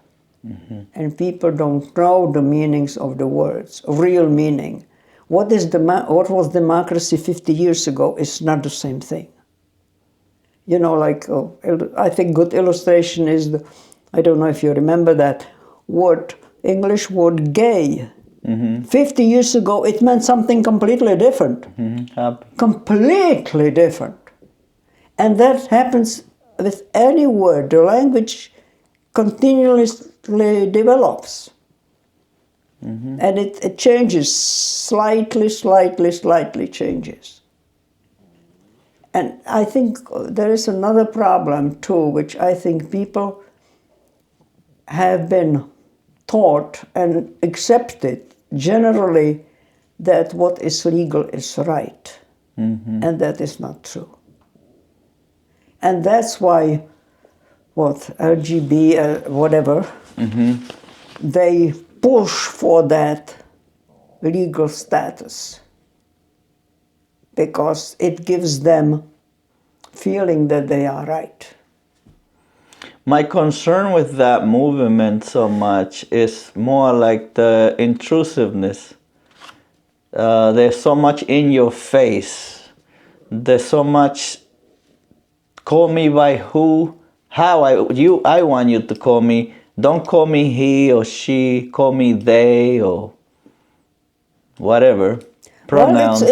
And people don't know the meanings of the words, real meaning. What was democracy 50 years ago is not the same thing. I think good illustration is I don't know if you remember that word, English word gay. 50 years ago, it meant something completely different. Completely different. And that happens with any word. The language continuously develops. And it changes, slightly changes. And I think there is another problem too, which I think people have been taught and accepted generally, that what is legal is right. And that is not true. And that's why LGB, whatever, they push for that legal status because it gives them feeling that they are right. My concern with that movement so much is more like the intrusiveness. There's so much in your face. There's so much call me by I want you to call me. Don't call me he or she, call me they or whatever. Pronouns. Well,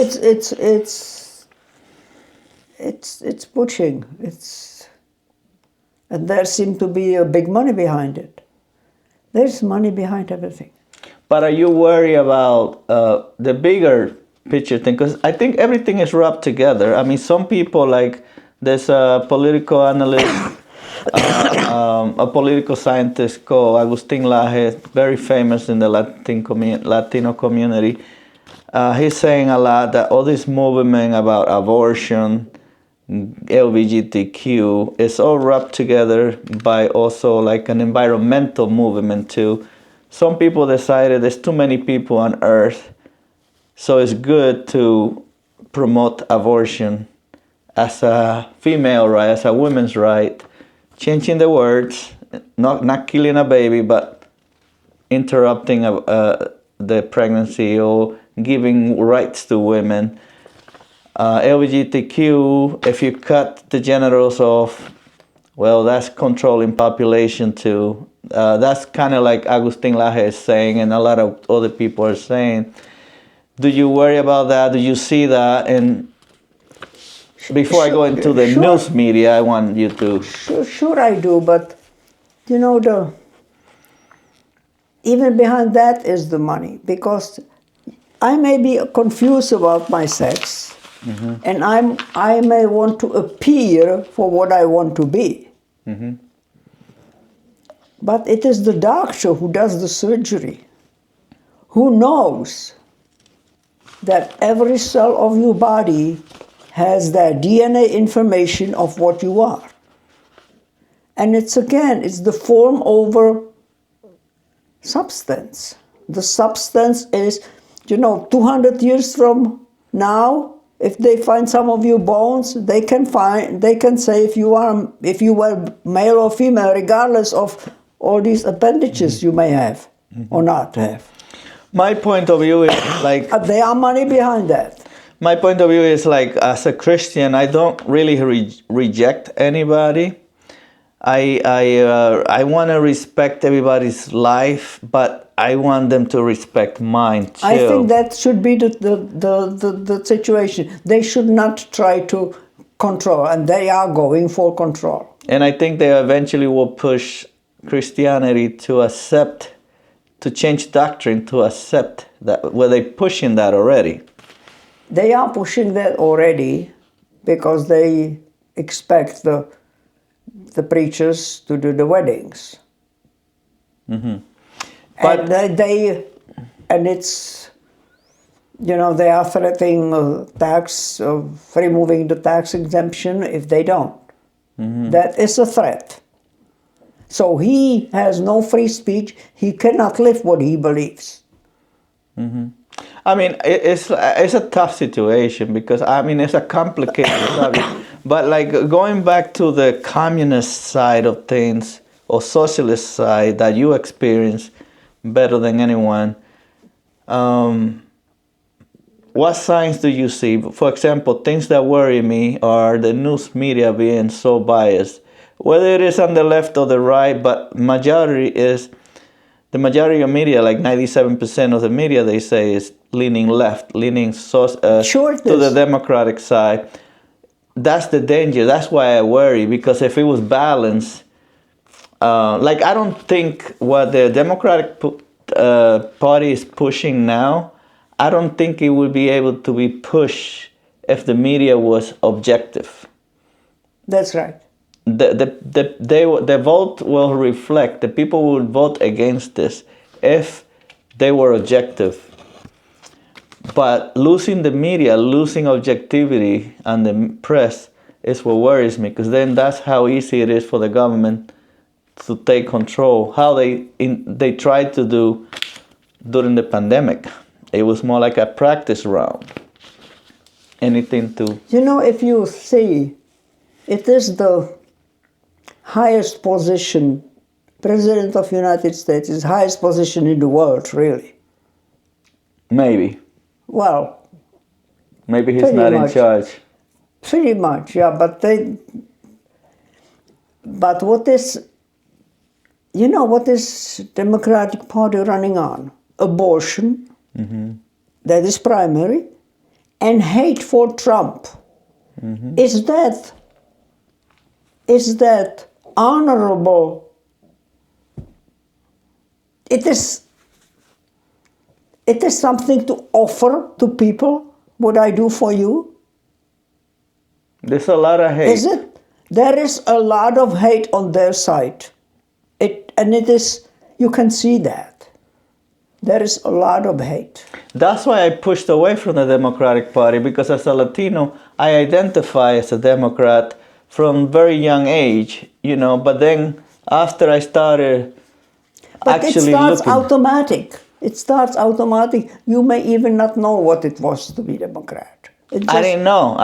it's pushing. And there seems to be a big money behind it. There's money behind everything. But are you worried about the bigger picture thing? Because I think everything is wrapped together. I mean, some people, like there's a political analyst, a political scientist called Agustin Laje, very famous in the Latino community. He's saying a lot that all this movement about abortion, LGBTQ, is all wrapped together by also like an environmental movement too. Some people decided there's too many people on earth, so it's good to promote abortion as a female right, as a woman's right, changing the words, not killing a baby, but interrupting the pregnancy or giving rights to women. LGBTQ, if you cut the genitals off, well, that's controlling population too. That's kind of like Agustin Laje is saying, and a lot of other people are saying. Do you worry about that? Do you see that? And before I go into the news media, I want you to... Sure I do, but you know, even behind that is the money, because I may be confused about my sex, and I may want to appear for what I want to be. But it is the doctor who does the surgery, who knows that every cell of your body has that DNA information of what you are. And it's the form over substance. The substance is, 200 years from now, if they find some of your bones, they can say if you were male or female, regardless of all these appendages you may have or not have. My point of view is like... There are money behind that. My point of view is like, as a Christian, I don't really reject anybody. I want to respect everybody's life, but I want them to respect mine too. I think that should be the situation. They should not try to control, and they are going for control. And I think they eventually will push Christianity to change doctrine to accept that. Well, they're pushing that already. They are pushing that already because they expect the preachers to do the weddings. But it's, they are threatening tax of removing the tax exemption if they don't. That is a threat. So he has no free speech. He cannot live what he believes. I mean, it's a tough situation because, it's a complicated subject. But like going back to the communist side of things or socialist side that you experience better than anyone, what signs do you see? For example, things that worry me are the news media being so biased. Whether it is on the left or the right, but the majority of media, like 97% of the media, they say is leaning left, leaning to the Democratic side. That's the danger. That's why I worry, because if it was balanced, I don't think what the Democratic Party is pushing now, I don't think it would be able to be pushed if the media was objective. That's right. The vote will reflect, the people would vote against this if they were objective. But losing the media, losing objectivity and the press is what worries me, because then that's how easy it is for the government to take control. How they tried to do during the pandemic. It was more like a practice round. Anything to... if you see, it is the highest position, President of the United States is highest position in the world, really. Maybe. Well, maybe he's not in charge. Pretty much, yeah. But what is Democratic Party running on? Abortion, that is primary, and hate for Trump. Is that honorable? It is something to offer to people, what I do for you. There's a lot of hate. Is it? There is a lot of hate on their side. You can see that. There is a lot of hate. That's why I pushed away from the Democratic Party, because as a Latino, I identify as a Democrat from very young age, but then after I started actually looking... It starts automatic. You may even not know what it was to be Democrat. I didn't know.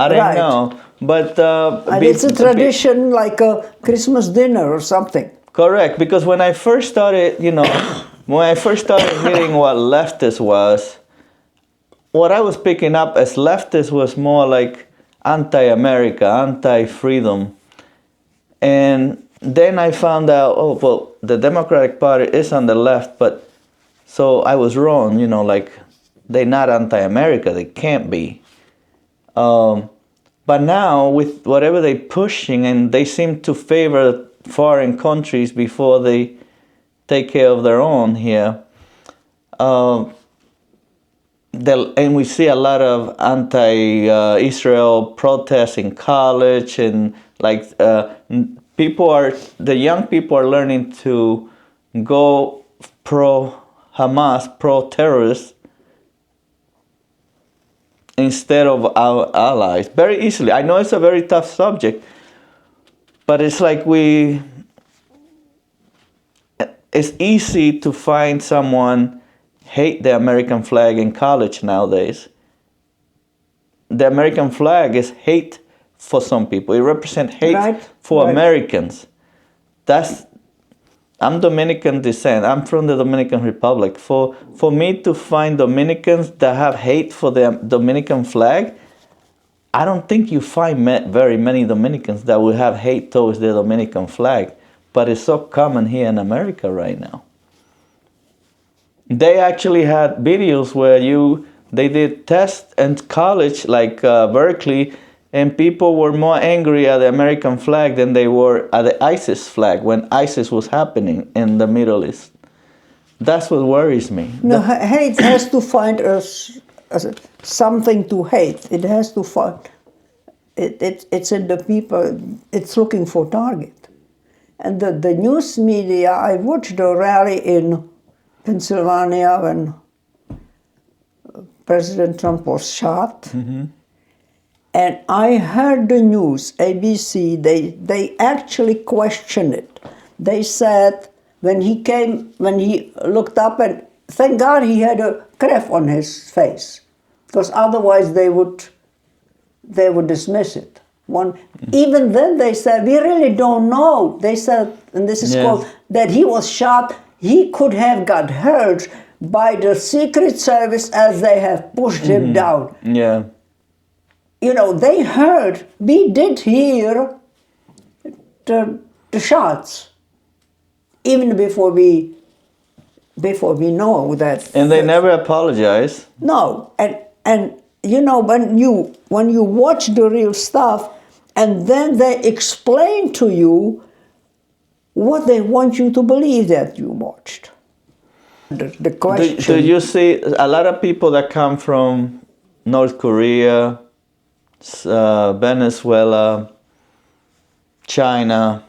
But And it's a tradition like a Christmas dinner or something. correct, because when I first started, when I first started hearing what leftist was, what I was picking up as leftist was more like anti-America, anti-freedom. And then I found out, oh, well, the Democratic Party is on the left, but so I was wrong, like they're not anti-America, they can't be. But now with whatever they're pushing, and they seem to favor foreign countries before they take care of their own here. And we see a lot of anti-Israel protests in college, and like the young people are learning to go pro-Hamas, pro-terrorist, instead of our allies, very easily. I know it's a very tough subject, but it's like it's easy to find someone hate the American flag in college nowadays. The American flag is hate for some people. It represents hate for Americans. I'm Dominican descent. I'm from the Dominican Republic. For me to find Dominicans that have hate for the Dominican flag, I don't think you find very many Dominicans that will have hate towards the Dominican flag. But it's so common here in America right now. They actually had videos where they did tests in college, like Berkeley, and people were more angry at the American flag than they were at the ISIS flag when ISIS was happening in the Middle East. That's what worries me. No, hate has to find something to hate. It has to find. It's in the people. It's looking for target. And the news media. I watched a rally in Pennsylvania when President Trump was shot. Mm-hmm. And I heard the news, ABC, they actually questioned it. They said when he looked up, and thank God he had a crepe on his face, because otherwise they would dismiss it. Even then they said, we really don't know. They said, and this is called, that he was shot, he could have got hurt by the Secret Service as they have pushed him down. Yeah. They heard, we did hear the shots, even before we know that. And they never apologize. No, and when you watch the real stuff, and then they explain to you what they want you to believe that you watched. The question. Do you see a lot of people that come from North Korea, Venezuela, China,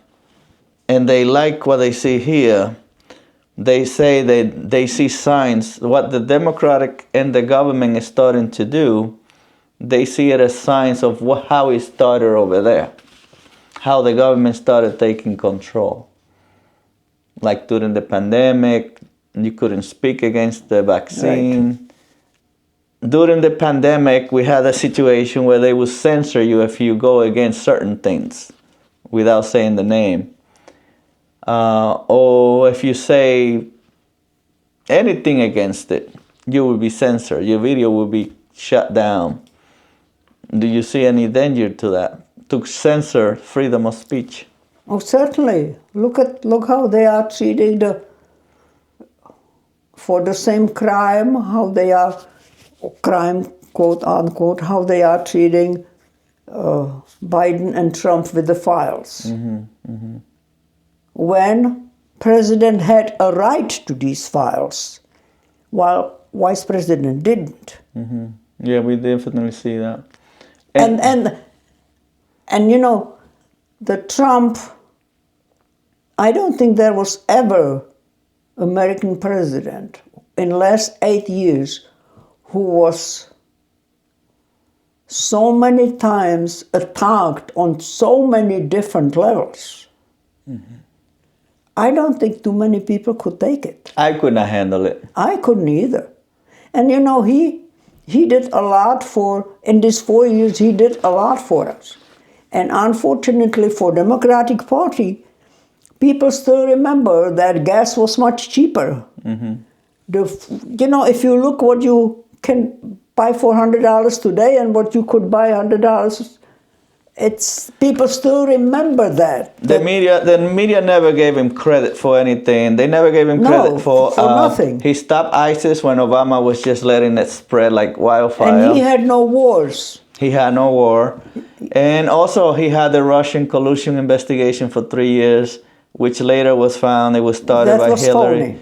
and they like what they see here? They say they see signs. What the Democratic and the government is starting to do, they see it as signs of how it started over there, how the government started taking control. Like during the pandemic, you couldn't speak against the vaccine. Right. During the pandemic, we had a situation where they would censor you if you go against certain things without saying the name. Or if you say anything against it, you will be censored. Your video will be shut down. Do you see any danger to that? To censor freedom of speech? Oh, certainly. Look how they are treating for the same crime, how they are, crime, quote unquote, how they are treating Biden and Trump with the files. Mm-hmm, mm-hmm. When President had a right to these files, while Vice President didn't. Mm-hmm. Yeah, we definitely see that. And the Trump, I don't think there was ever American president in the last 8 years who was so many times attacked on so many different levels. Mm-hmm. I don't think too many people could take it. I could not handle it. I couldn't either. And he did a lot in these 4 years, he did a lot for us. And unfortunately for Democratic Party, people still remember that gas was much cheaper. If you look what you can buy for $100 today and what you could buy $100, people still remember that. The media never gave him credit for anything. They never gave him credit for nothing. He stopped ISIS when Obama was just letting it spread like wildfire. And he had no wars. He had no war. And also he had the Russian collusion investigation for 3 years, which later was found. It was started by Hillary. Phony.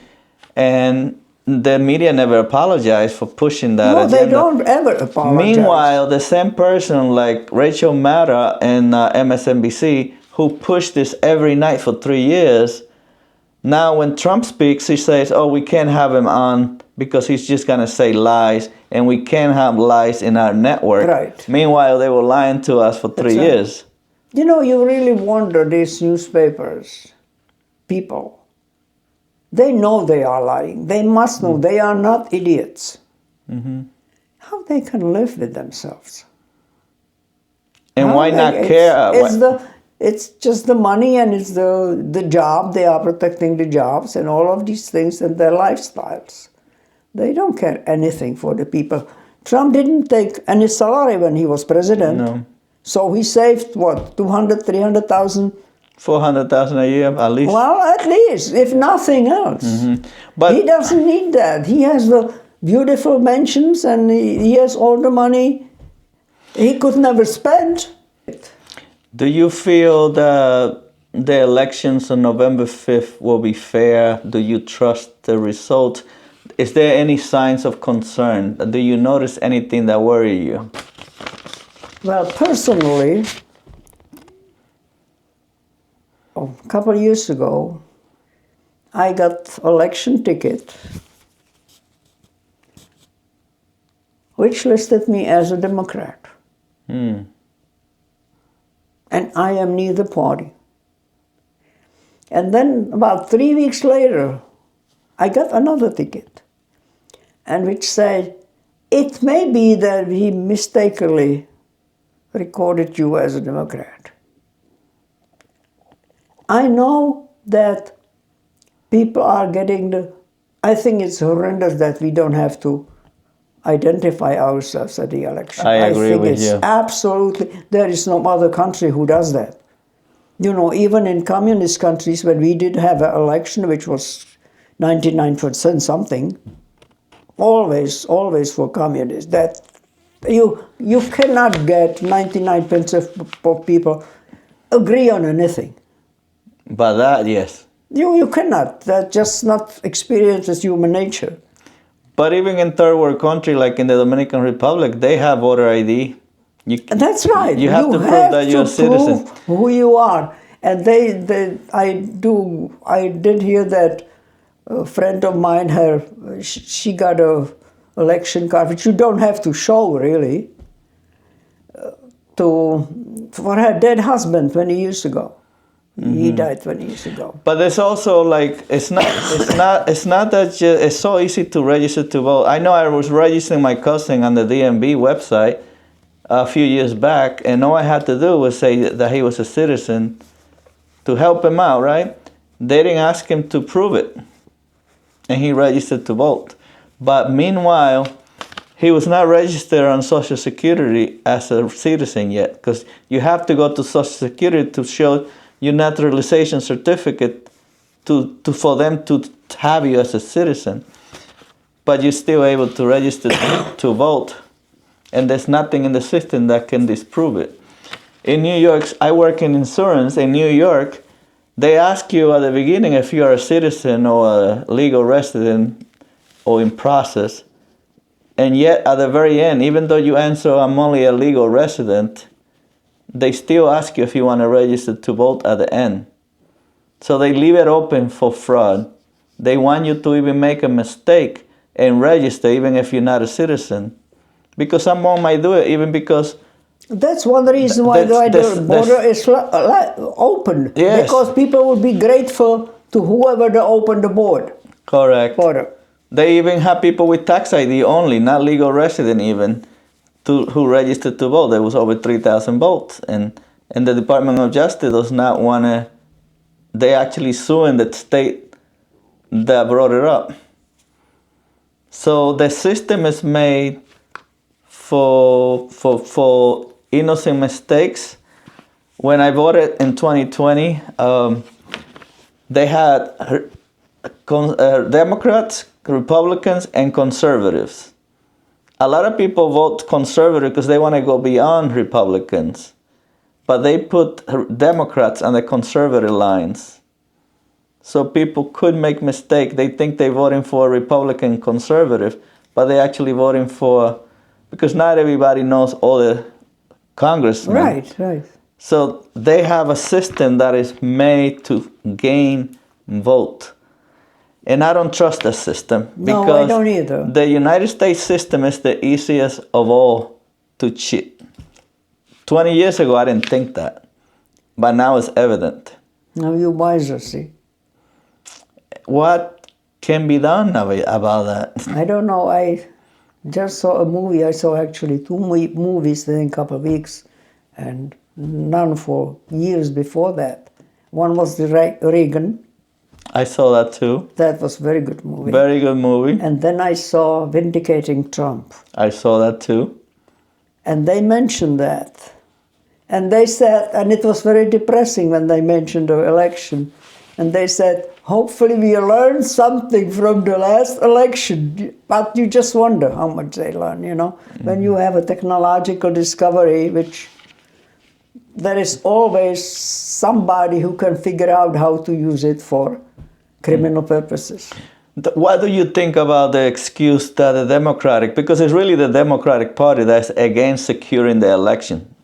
And the media never apologized for pushing that agenda. They don't ever apologize. Meanwhile, the same person like Rachel Maddow and MSNBC, who pushed this every night for 3 years, now when Trump speaks, he says, oh, we can't have him on because he's just going to say lies, and we can't have lies in our network. Right. Meanwhile, they were lying to us for 3 years. You really wonder, these newspapers, people, they know they are lying. They must know they are not idiots. How they can live with themselves? And why not care? It's just the money, and it's the job. They are protecting the jobs and all of these things and their lifestyles. They don't care anything for the people. Trump didn't take any salary when he was president. No. So he saved, what, 200, 300,000? 400,000 a year, at least. Well, at least, if nothing else. But he doesn't need that. He has the beautiful mansions and he has all the money he could never spend. do you feel that the elections on November 5th will be fair? Do you trust the result? Is there any signs of concern? Do you notice anything that worry you? Well, personally, a couple of years ago, I got election ticket, which listed me as a Democrat. And I am neither party. And then about 3 weeks later, I got another ticket, and which said, it may be that he mistakenly recorded you as a Democrat. I know that people are getting I think it's horrendous that we don't have to identify ourselves at the election. I agree with you. Absolutely, there is no other country who does that. Even in communist countries, when we did have an election, which was 99% something, always for communists, that you cannot get 99% of people agree on anything. But that, yes. You cannot. That's just not experience as human nature. But even in third world country, like in the Dominican Republic, they have voter ID. That's right. You have to prove that you're a citizen. Who you are. And I did hear that a friend of mine, she got a election card, which you don't have to show really, for her dead husband 20 years ago. He died 20 years ago. But there's also it's not that it's so easy to register to vote. I know I was registering my cousin on the DMV website a few years back, and all I had to do was say that he was a citizen to help him out, right? They didn't ask him to prove it, and he registered to vote. But meanwhile, he was not registered on Social Security as a citizen yet, because you have to go to Social Security to show your naturalization certificate for them to have you as a citizen. But you're still able to register to vote, and there's nothing in the system that can disprove it. In New York, I work in insurance. In New York, they ask you at the beginning if you are a citizen or a legal resident or in process. And yet at the very end, even though you answer I'm only a legal resident, they still ask you if you want to register to vote at the end. So they leave it open for fraud. They want you to even make a mistake and register even if you're not a citizen. Because someone might do it even because... That's one reason why the border is open. Yes. Because people would be grateful to whoever they opened the border. Correct. They even have people with tax ID only, not legal resident even, who registered to vote. There was over 3,000 votes. And And the Department of Justice does not want to, they actually suing the state that brought it up. So the system is made for innocent mistakes. When I voted in 2020, they had Democrats, Republicans, and conservatives. A lot of people vote conservative because they want to go beyond Republicans, but they put Democrats on the conservative lines. So people could make mistake. They think they're voting for a Republican conservative, but they're actually voting for, because not everybody knows all the congressmen. Right, right. So they have a system that is made to gain vote. And I don't trust the system. No, because I don't either. the United States system is the easiest of all to cheat. 20 years ago, I didn't think that. But now it's evident. Now you're wiser, see. What can be done about that? I don't know. I just saw a movie. I saw actually two movies in a couple of weeks, and none for years before that. One was the Reagan. I saw that too. That was a very good movie. Very good movie. And then I saw Vindicating Trump. I saw that too. And they mentioned that. And they said, and it was very depressing when they mentioned the election. And they said, hopefully we learned something from the last election. But you just wonder how much they learn, you know. Mm-hmm. When you have a technological discovery, which there is always somebody who can figure out how to use it for criminal purposes. What do you think about the excuse that the Democratic, because it's really the Democratic Party that's against securing the election.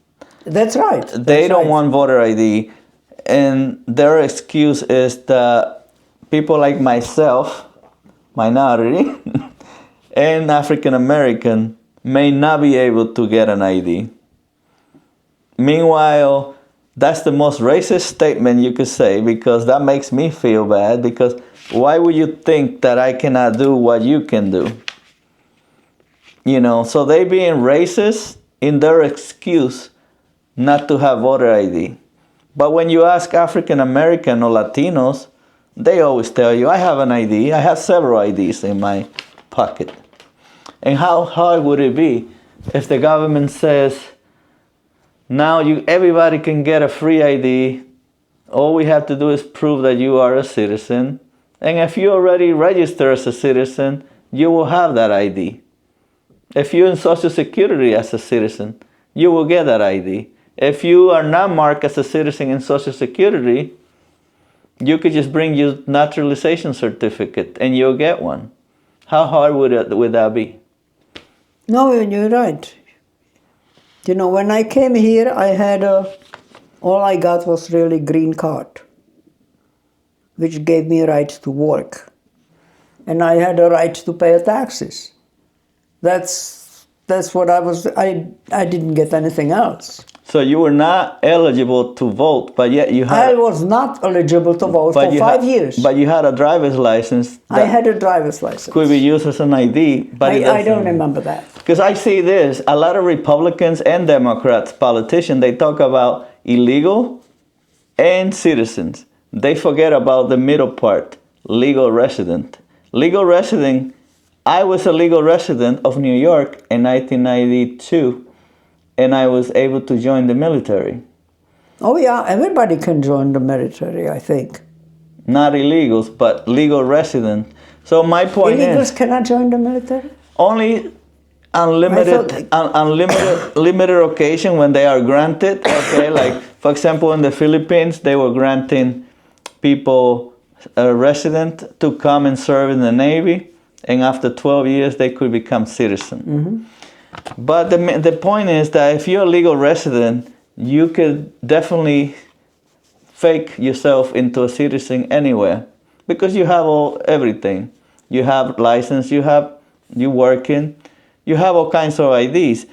That's right. They don't want voter ID. And their excuse is that people like myself, minority, and African American may not be able to get an ID. Meanwhile, that's the most racist statement you could say, because that makes me feel bad, because why would you think that I cannot do what you can do? You know, so they being racist in their excuse not to have voter ID. But when you ask African American or Latinos, they always tell you, I have an ID. I have several IDs in my pocket. And how hard would it be if the government says, now everybody can get a free ID. All we have to do is prove that you are a citizen. And if you already register as a citizen, you will have that ID. If you're in Social Security as a citizen, you will get that ID. If you are not marked as a citizen in Social Security, you could just bring your naturalization certificate and you'll get one. How hard would that be? No, you're right. You know, when I came here, I had all I got was really green card, which gave me a right to work. And I had a right to pay taxes. That's what I didn't get anything else. So you were not eligible to vote, but yet you had... I was not eligible to vote for 5 years. But you had a driver's license. I had a driver's license. Could be used as an ID, but I don't remember that. Because I see this, a lot of Republicans and Democrats, politicians, they talk about illegal and citizens. They forget about the middle part, legal resident. Legal resident, I was a legal resident of New York in 1992. And I was able to join the military. Oh yeah, everybody can join the military, I think. Not illegals, but legal residents. So my point is... Illegals cannot join the military? Only limited occasion when they are granted. Okay, like for example in the Philippines, they were granting people a resident to come and serve in the Navy. And after 12 years, they could become citizens. Mm-hmm. But the point is that if you're a legal resident, you could definitely fake yourself into a citizen anywhere because you have everything. You have license, you working, you have all kinds of IDs.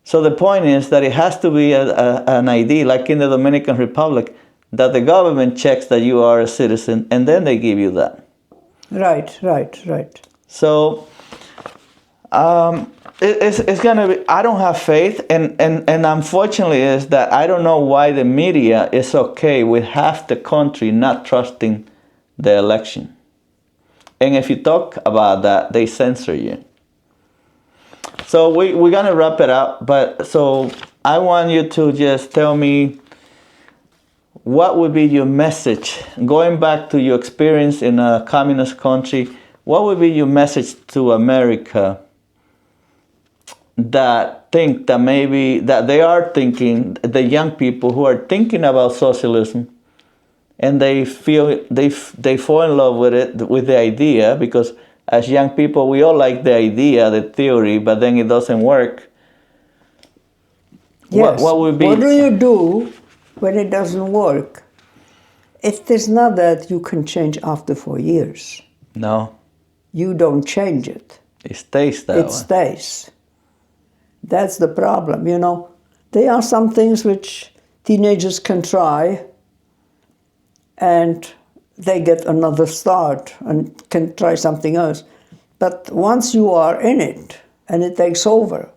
So the point is that it has to be an ID, like in the Dominican Republic, that the government checks that you are a citizen and then they give you that. Right. So it's gonna be. I don't have faith, and unfortunately is that I don't know why the media is okay with half the country not trusting the election, and if you talk about that, they censor you. So we're gonna wrap it up, but so I want you to just tell me what would be your message, going back to your experience in a communist country. What would be your message to America that think that maybe that they are thinking, the young people who are thinking about socialism, and they feel they fall in love with it, with the idea, because as young people we all like the idea, the theory, but then it doesn't work. Yes. What would be? What do you do when it doesn't work? It is not that you can change after 4 years. No. You don't change it. It stays that way. It stays. That's the problem, you know. There are some things which teenagers can try and they get another start and can try something else. But once you are in it and it takes over,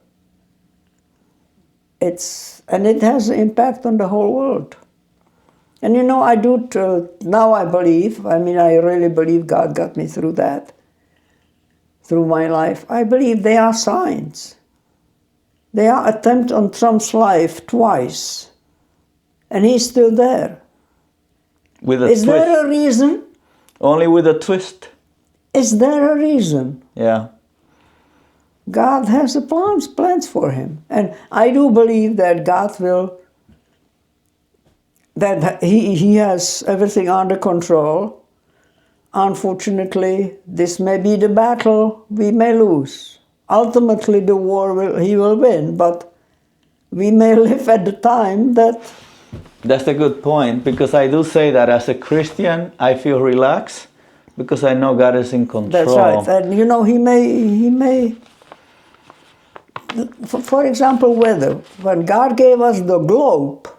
it has an impact on the whole world. And you know, now I believe, I really believe God got me through that, through my life. I believe they are signs. They are attempt on Trump's life twice, and he's still there. With a Is twist. there a reason? Only with a twist. Is there a reason? Yeah. God has plans for him. And I do believe that God will, that he has everything under control. Unfortunately, this may be the battle we may lose. Ultimately, the war he will win, but we may live at the time that... That's a good point, because I do say that as a Christian, I feel relaxed, because I know God is in control. That's right. And you know, he may for example, weather. When God gave us the globe,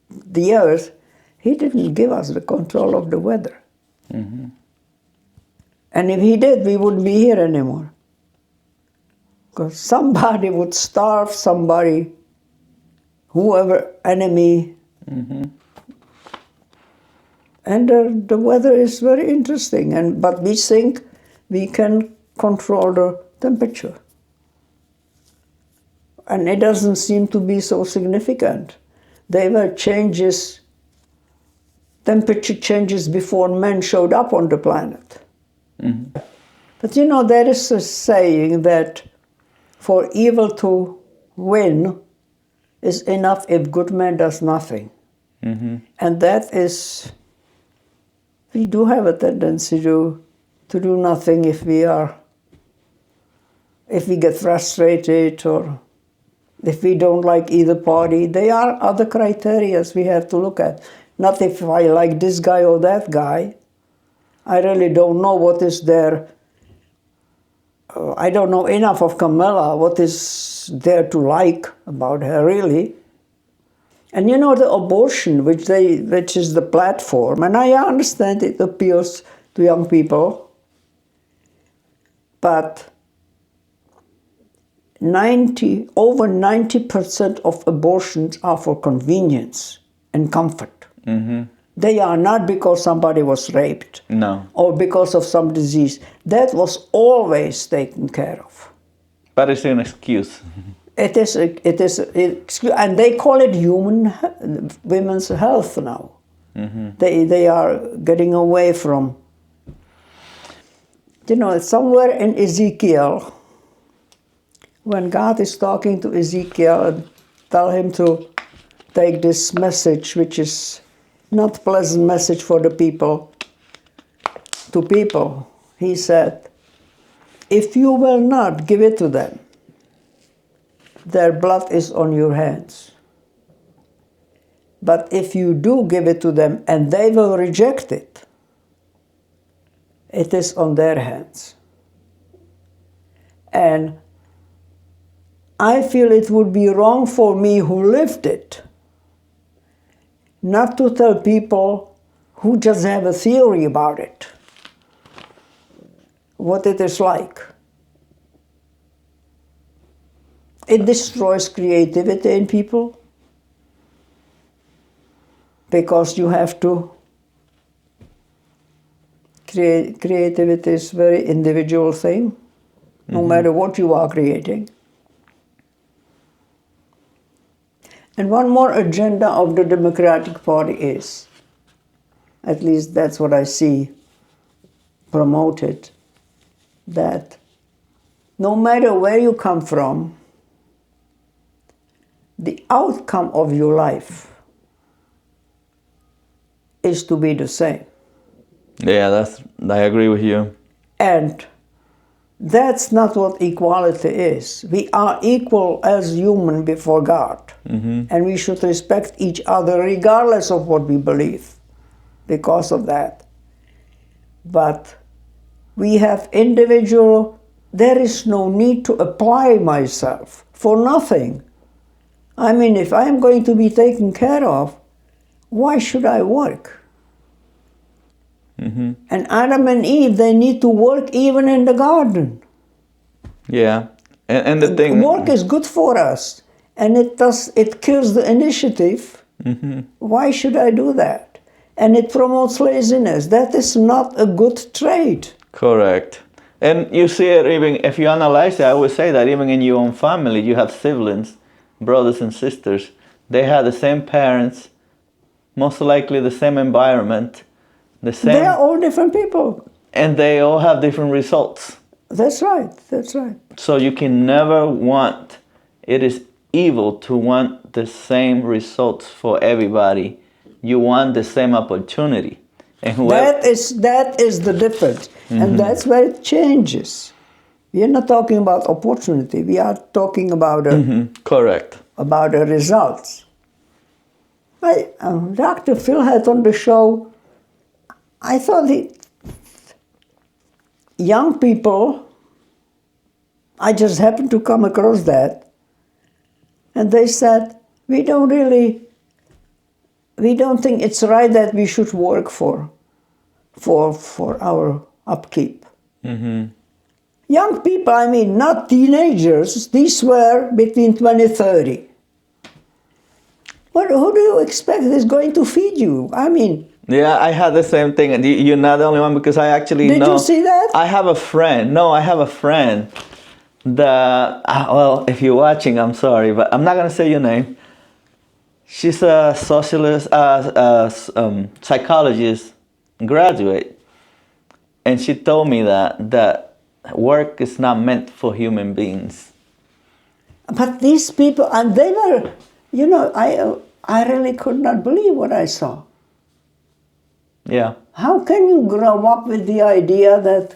the earth, he didn't give us the control of the weather. Mm-hmm. And if he did, we wouldn't be here anymore. Because somebody would starve somebody, whoever, enemy. Mm-hmm. And the weather is very interesting. But we think we can control the temperature. And it doesn't seem to be so significant. There were changes, temperature changes before men showed up on the planet. Mm-hmm. But you know, there is a saying that for evil to win is enough if good man does nothing. Mm-hmm. And that is, we do have a tendency to do nothing if we get frustrated or if we don't like either party. There are other criteria we have to look at. Not if I like this guy or that guy. I really don't know what is there. I don't know enough of Camilla, what is there to like about her, really. And you know, the abortion, which is the platform, and I understand it appeals to young people, but over 90% of abortions are for convenience and comfort. Mm-hmm. They are not because somebody was raped. No. Or because of some disease. That was always taken care of. But it's an excuse. It is, and they call it women's health now. Mm-hmm. They are getting away from, you know, somewhere in Ezekiel, when God is talking to Ezekiel and tell him to take this message, which is not pleasant message for the people, to people, he said, if you will not give it to them, their blood is on your hands. But if you do give it to them and they will reject it, it is on their hands. And I feel it would be wrong for me who lived it not to tell people who just have a theory about it what it is like. It destroys creativity in people because you have to creativity is a very individual thing, no matter what you are creating. And one more agenda of the Democratic Party is, at least that's what I see promoted, that no matter where you come from, the outcome of your life is to be the same. Yeah, I agree with you. And that's not what equality is. We are equal as human before God. And we should respect each other regardless of what we believe because of that. But we have individual, there is no need to apply myself for nothing. I mean, if I am going to be taken care of, why should I work? And Adam and Eve, they need to work even in the garden. Yeah, and the thing... Work is good for us, and it kills the initiative. Why should I do that? And it promotes laziness. That is not a good trait. Correct. And you see it even, if you analyze it, I would say that even in your own family, you have siblings, brothers and sisters. They have the same parents, most likely the same environment, the same... They are all different people. And they all have different results. That's right, that's right. So you can never want, it is evil to want the same results for everybody. You want the same opportunity. And That is the difference. And that's where it changes. We are not talking about opportunity. We are talking about correct. About the results. Dr. Phil had on the show, I thought young people, I just happened to come across that, and they said, we don't think it's right that we should work for our upkeep. Young people, I mean, not teenagers, these were between 20 and 30. Who do you expect is going to feed you? I mean... Yeah, I had the same thing. And you're not the only one because I actually know... Did you see that? I have a friend. No, I have a friend that... Well, if you're watching, I'm sorry, but I'm not going to say your name. She's a socialist, psychologist graduate. And she told me that work is not meant for human beings. But these people, and they were... You know, I really could not believe what I saw. Yeah. How can you grow up with the idea that,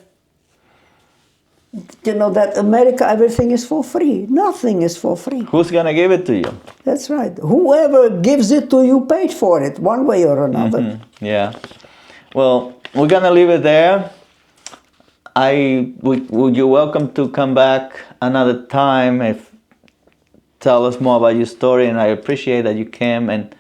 you know, that America, everything is for free? Nothing is for free. Who's going to give it to you? That's right. Whoever gives it to you paid for it, one way or another. Yeah. Well, we're going to leave it there. Would you welcome to come back another time tell us more about your story, and I appreciate that you came and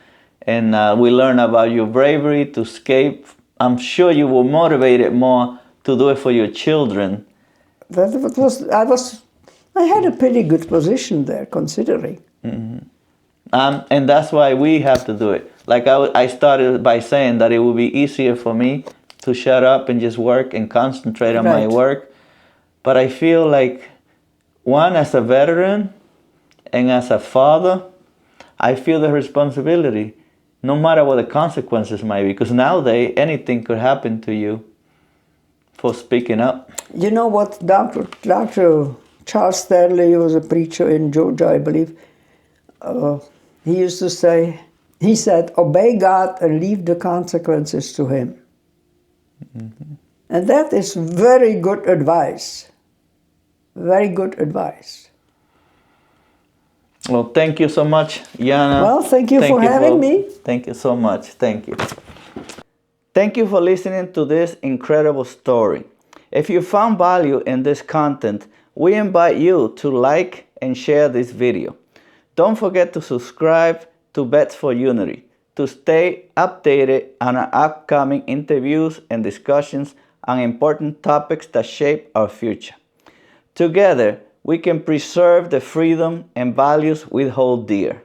we learned about your bravery to escape. I'm sure you were motivated more to do it for your children. I had a pretty good position there, considering. And that's why we have to do it. Like I started by saying that it would be easier for me to shut up and just work and concentrate on my work. But I feel like, one, as a veteran, and as a father, I feel the responsibility, no matter what the consequences might be, because nowadays anything could happen to you for speaking up. You know what, Dr. Charles Stanley, he was a preacher in Georgia, I believe. He used to say, he said, obey God and leave the consequences to Him. And that is very good advice. Very good advice. Well, thank you so much, Jana. Well, thank you for having me. Thank you so much. Thank you. Thank you for listening to this incredible story. If you found value in this content, we invite you to like and share this video. Don't forget to subscribe to Bets for Unity to stay updated on our upcoming interviews and discussions on important topics that shape our future. Together, we can preserve the freedom and values we hold dear.